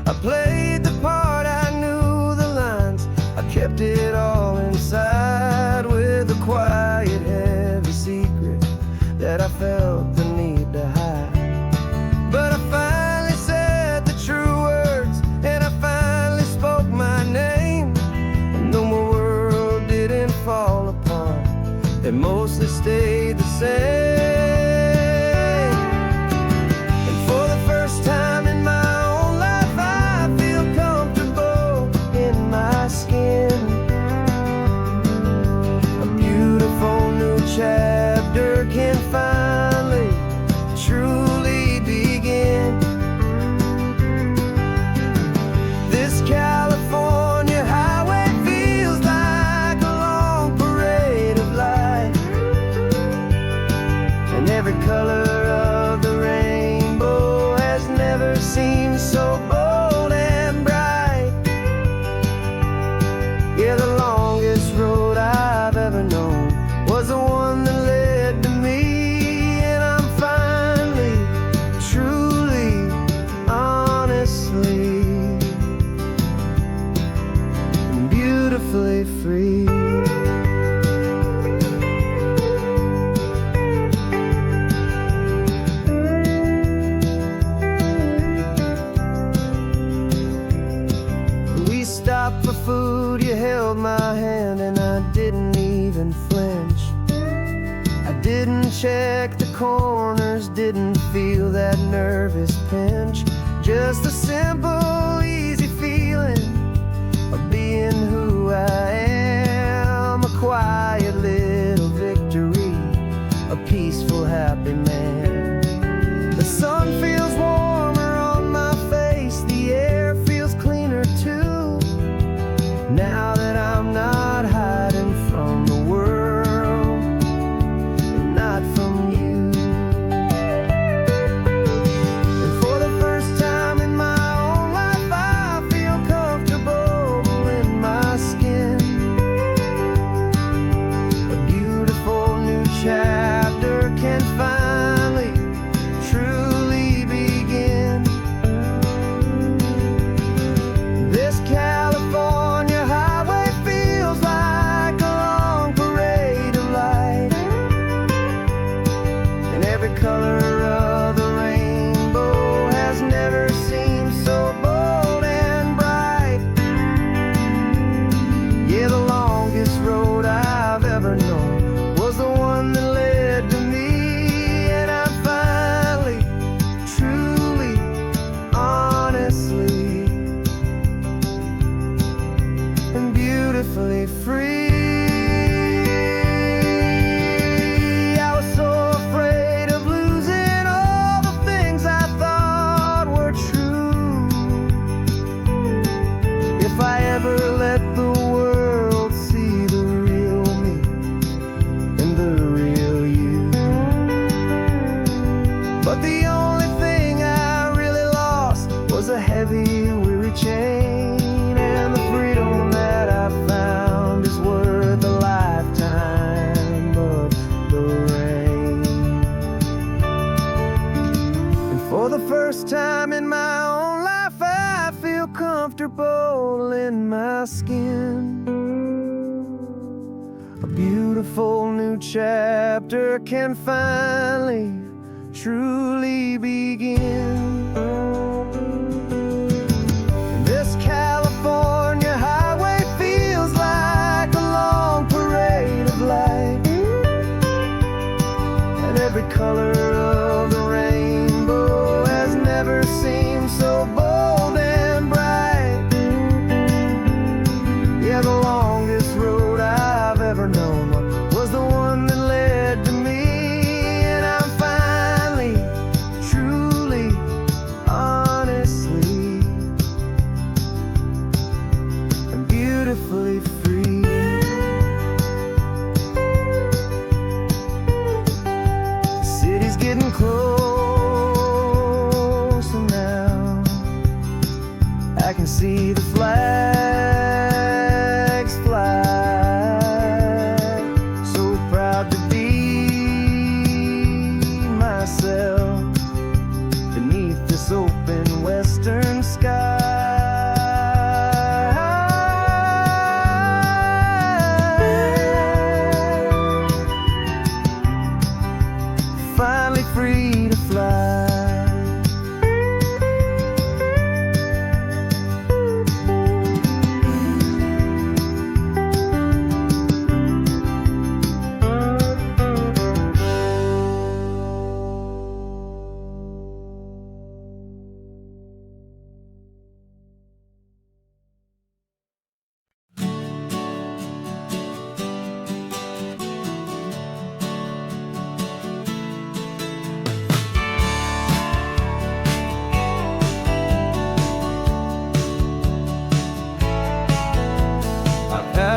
Speaker 4: I played the part, I knew the lines, I kept it all inside with a quiet, heavy secret that I felt the need to hide. But I finally said the true words, and I finally spoke my name. And though my world didn't fall apart, it mostly stayed the same. And for the first time in my own life, I feel comfortable in my skin. A beautiful new chapter can finally truly begin. This California highway feels like a long parade of light, and every color of the rainbow has never seemed so bold and bright. Yeah, the longest road I've ever known was the one that led to me, and I'm finally, truly, honestly, and beautifully free. We stopped for food, you held my hand, and I didn't even flinch. I didn't check the corners, didn't feel that nervous pinch. Just a simple, easy feeling of being who I am. A quiet little victory, a peaceful, happy man. The sun feels warmer on my face, the air feels cleaner too, now that I'm not hiding from the world, and not from you. And for the first time in my own life, I feel comfortable in my skin. A beautiful new chapter can finally truly begin. This California highway feels like a long parade of light, and every color of the rainbow has never seemed so bold and bright. Yeah, the longest road I've ever known was the one that led to me, and I'm finally, truly, honestly, and beautifully free. I was so afraid of losing all the things I thought were true. If I ever let the world see the real me and the real you. But the only thing I really lost was a heavy, weary chain, and the freedom that I found is worth a lifetime of the rain. And for the first time in my own life, I feel comfortable in my skin. A beautiful new chapter can finally, truly begin. This California highway feels like a long parade of light, and every color of the rainbow has never seemed so bold and bright. Yeah, the longest road I've ever known was the one that led to me, and I'm finally, truly, honestly, and beautifully free. The city's getting closer now, I can see the flag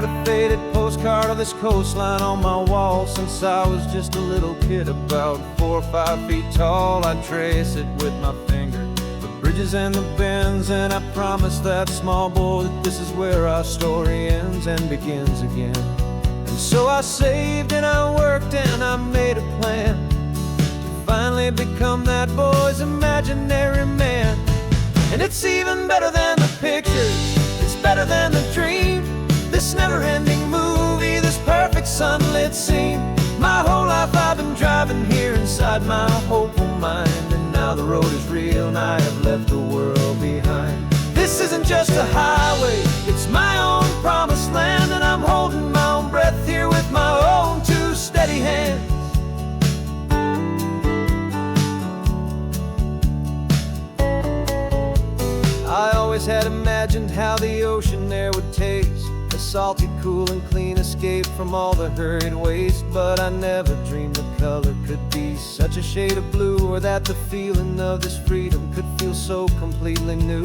Speaker 1: had a faded postcard of this coastline on my wall since I was just a little kid, about 4 or 5 feet tall. I trace it with my finger, the bridges and the bends, and I promised that small boy that this is where our story ends and begins again. And so I saved and I worked and I made a plan to finally become that boy's imaginary man. And it's even better than the pictures, it's better than the dream, this never-ending movie, this perfect sunlit scene. My whole life I've been driving here inside my hopeful mind, and now the road is real and I have left the world behind. This isn't just a highway, it's my own promised land, and I'm holding my own breath here with my own two steady hands. I always had imagined how the ocean there would taste, a salty, cool and clean escape from all the hurried waste. But I never dreamed the color could be such a shade of blue, or that the feeling of this freedom could feel so completely new.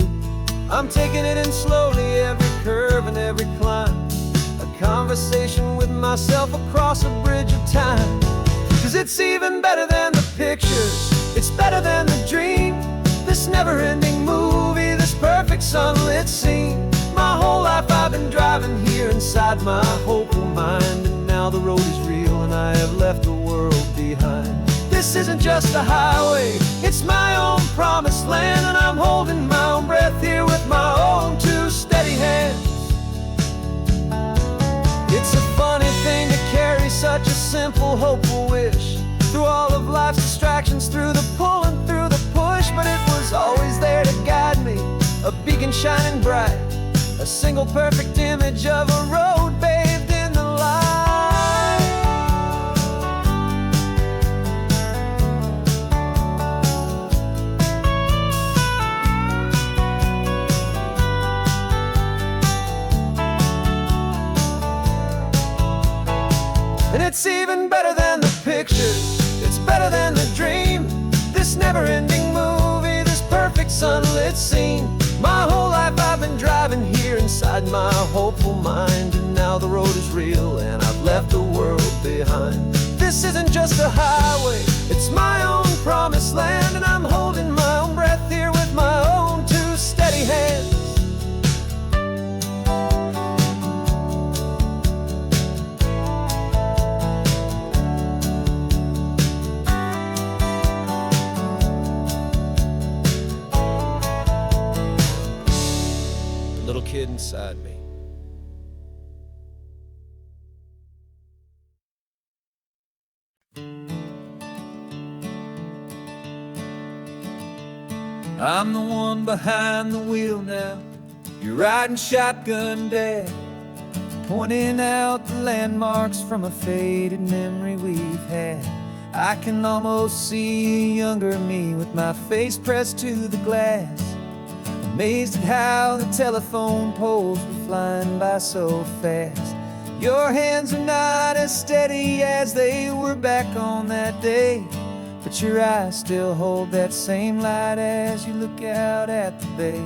Speaker 1: I'm taking it in slowly, every curve and every climb, a conversation with myself across a bridge of time. 'Cause it's even better than the pictures, it's better than the dream, this never-ending movie, this perfect sunlit scene. My whole life I've been driving here inside my hopeful mind, and now the road is real and I have left the world behind. This isn't just a highway, it's my own promised land, and I'm holding my own breath here with my own two steady hands. It's a funny thing to carry such a simple, hopeful wish through all of life's distractions, through the pull and through the push. But it was always there to guide me, a beacon shining bright, a single perfect image of a road bathed in the light. And it's even better than the pictures, it's better than the dream, this never-ending movie, this perfect sunlit scene. My whole life I've been driving here inside my hopeful mind, and now the road is real and I've left the world behind. This isn't just a highway, it's my own promised land, and I'm holding my own breath here with my own two steady hands. Little kid inside me. I'm the one behind the wheel now, you're riding shotgun, Dad, pointing out the landmarks from a faded memory we've had. I can almost see a younger me with my face pressed to the glass, amazed at how the telephone poles were flying by so fast. Your hands are not as steady as they were back on that day, but your eyes still hold that same light as you look out at the bay.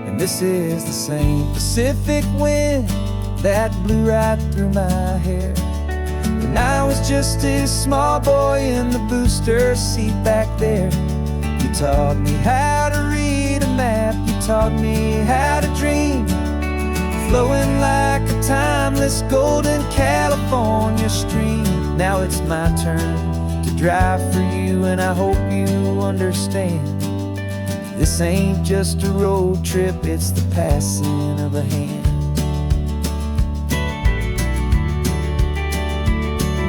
Speaker 1: And this is the same Pacific wind that blew right through my hair when I was just a small boy in the booster seat back there. You taught me how to read a map, you taught me how to dream, flowing like a timeless golden California stream. Now it's my turn to drive for you, and I hope you understand, this ain't just a road trip, it's the passing of a hand.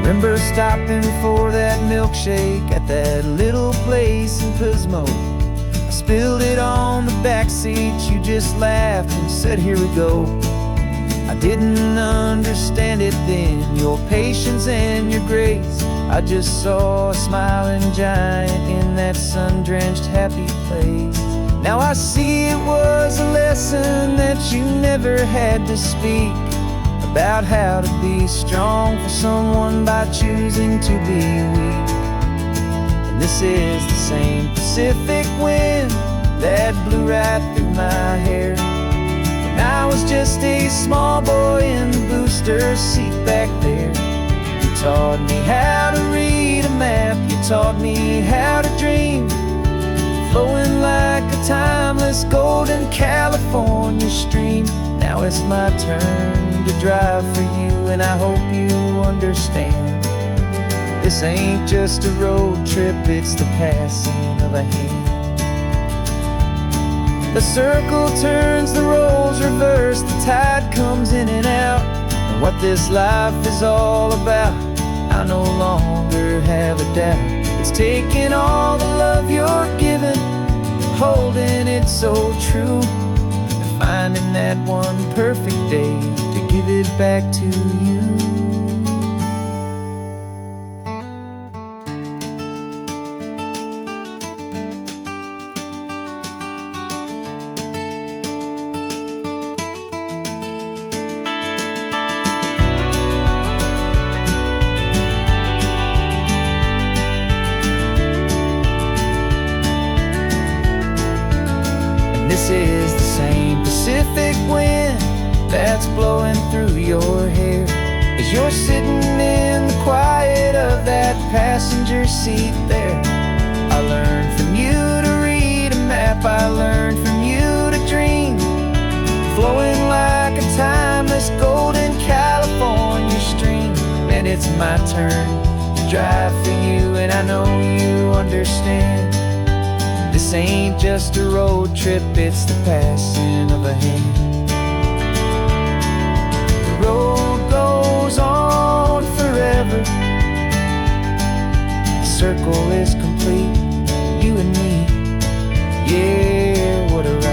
Speaker 1: Remember stopping for that milkshake at that little place in Pismo? I spilled it on the back seat, you just laughed and said, here we go. I didn't understand it then, your patience and your grace. I just saw a smiling giant in that sun-drenched happy place. Now I see it was a lesson that you never had to speak, about how to be strong for someone by choosing to be weak. And this is the same Pacific wind that blew right through my hair
Speaker 2: When I was just a small boy in the booster seat back there, you taught me how to read a map, you taught me how to dream, flowing like a timeless golden California stream. Now it's my turn to drive for you, and I hope you understand. This ain't just a road trip, it's the passing of a hand. The circle turns, the roles reverse, the tide comes in and out. And what this life is all about, I no longer have a doubt. It's taking all the love you're giving, holding it so true, and finding that one perfect day to give it back to you. This is the same Pacific wind that's blowing through your hair as you're sitting in the quiet of that passenger seat there. I learned from you to read a map, I learned from you to dream, flowing like a timeless golden California stream. And it's my turn to drive for you, and I know you understand. This ain't just a road trip, it's the passing of a hand. The road goes on forever, the circle is complete, you and me, yeah, what a ride.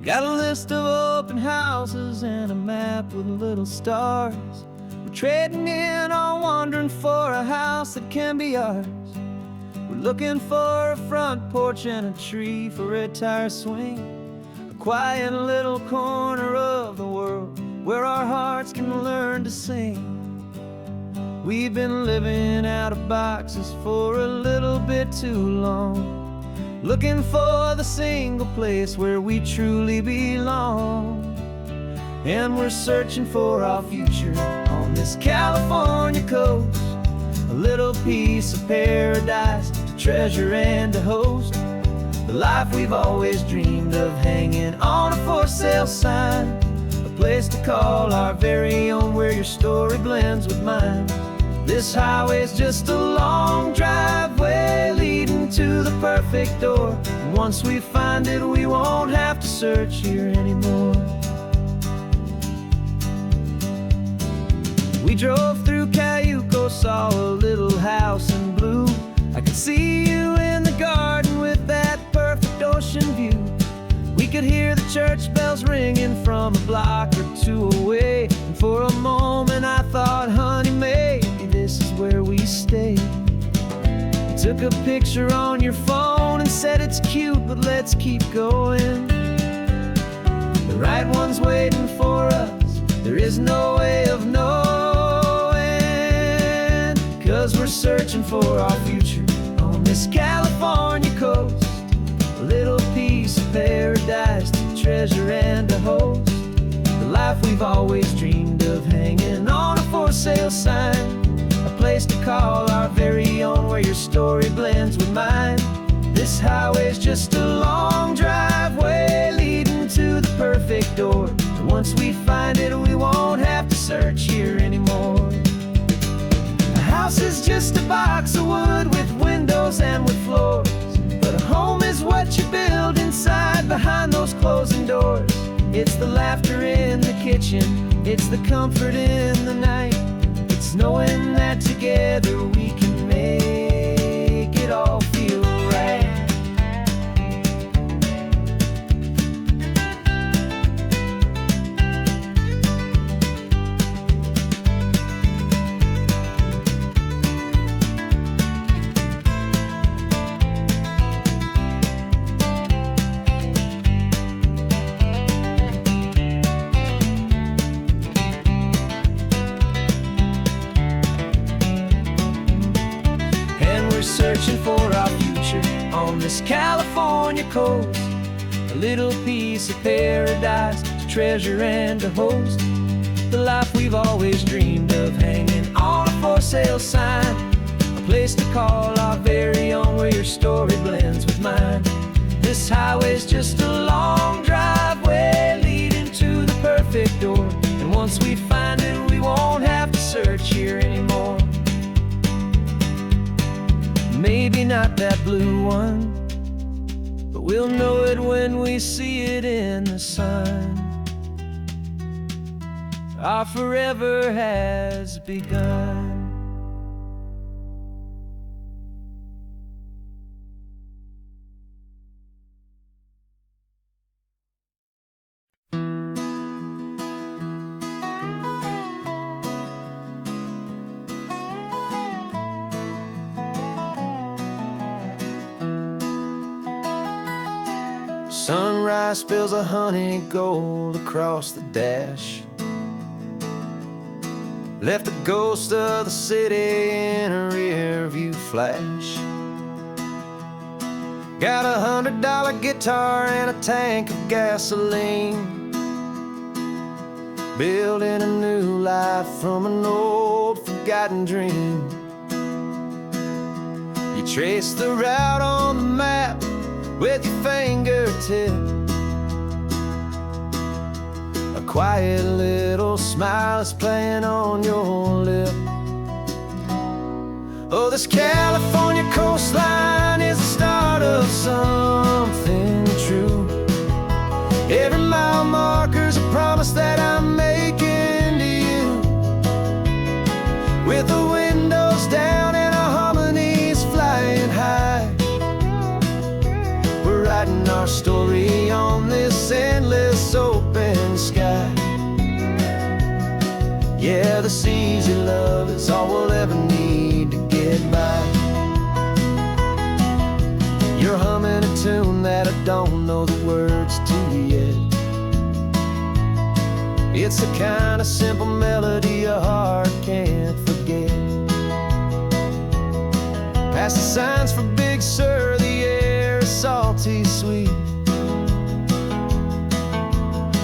Speaker 2: Got a list of open houses and a map with little stars. We're trading in or wandering for a house that can be ours. We're looking for a front porch and a tree for a tire swing, a quiet little corner of the world where our hearts can learn to sing. We've been living out of boxes for a little bit too long, looking for the single place where we truly belong. And we're searching for our future on this California coast, a little piece of paradise to treasure and to host, the life we've always dreamed of, hanging on a for sale sign, a place to call our very own where your story blends with mine. This highway's just a long driveway leading to the perfect door, and once we find it we won't have to search here anymore. We drove through Cayuco, saw a little house in blue. I could see you in the garden with that perfect ocean view. We could hear the church bells ringing from a block or two away, and for a moment I thought, honey, maybe this is where we stay. You took a picture on your phone and said it's cute, but let's keep going. The right one's waiting for us, there is no way of knowing, 'cause we're searching for our future on this California coast, a little piece of paradise to treasure and to host, the life we've always dreamed of, hanging on a for sale sign, a place to call our very own where your story blends with mine. This highway's just a long driveway leading to the perfect door, and once we find it we won't have to search here anymore. A house is just a box of wood with windows and with floors, but a home is what you build inside behind those closing doors. It's the laughter in the kitchen, it's the comfort in the night, it's knowing that together we can make it all feel right. for our future on this California coast. A little piece of paradise to treasure and to host. The life we've always dreamed of, hanging on a for sale sign. A place to call our very own, where your story blends with mine. This highway's just a long driveway leading to the perfect door. And once we find it, we won't have to search here anymore. Maybe not that blue one, but we'll know it when we see it in the sun. Our forever has begun.
Speaker 4: Sunrise spills a honey gold across the dash. Left the ghost of the city in a rear view flash. Got a $100 guitar and a tank of gasoline. Building a new life from an old forgotten dream. You trace the route on the map with your fingertip. A quiet little smile is playing on your lip. Oh, this California coastline is the start of something true. Every mile marker's a promise that I'm making to you. With the windows down and our harmonies flying high, we're writing our story on this endless open sky. Yeah, this easy love is all we'll ever need to get by. You're humming a tune that I don't know the words to yet. It's the kind of simple melody a heart can't forget. Past the signs for Big Sur, the air is salty sweet.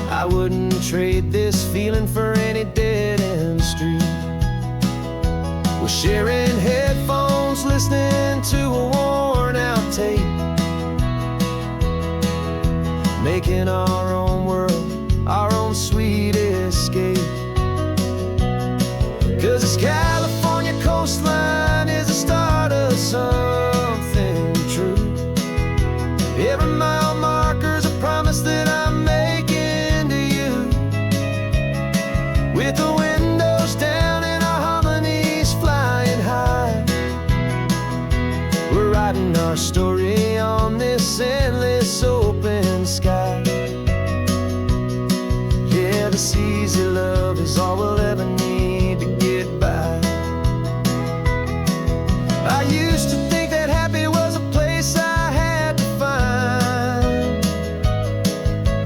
Speaker 4: I wouldn't trade this feeling for any dead-end street. We're sharing headphones, listening to a worn-out tape, making our own world, our own sweet escape. 'Cause this California coastline is the start of something true. Every mile marker's a promise that I'm making to you. With the windows down and our harmonies flying high, we're writing our story on this endless open sky. Yeah, this easy love is all we'll ever need to get by. I used to think that happy was a place I had to find,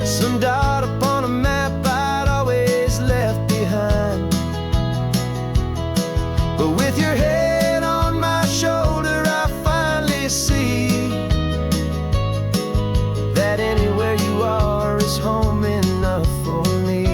Speaker 4: some dot upon a map I'd always left behind. But with your head on my shoulder, I finally see that anywhere you are is home enough for me.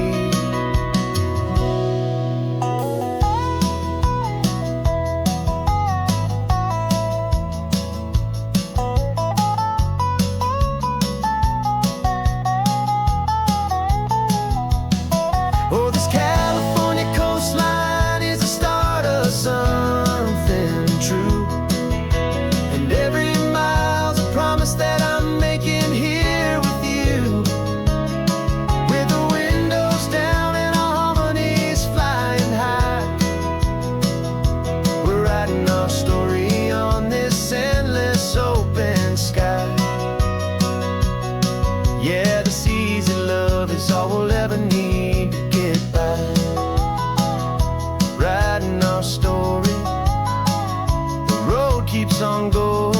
Speaker 4: Oh, this California coastline is the start of something true. And every mile's a promise that I'm making here with you. With the windows down and our harmonies flying high, we're writing our story on this endless open sky. Yeah, this easy love is all we'll ever need to get by. Writing our story, the road keeps on going.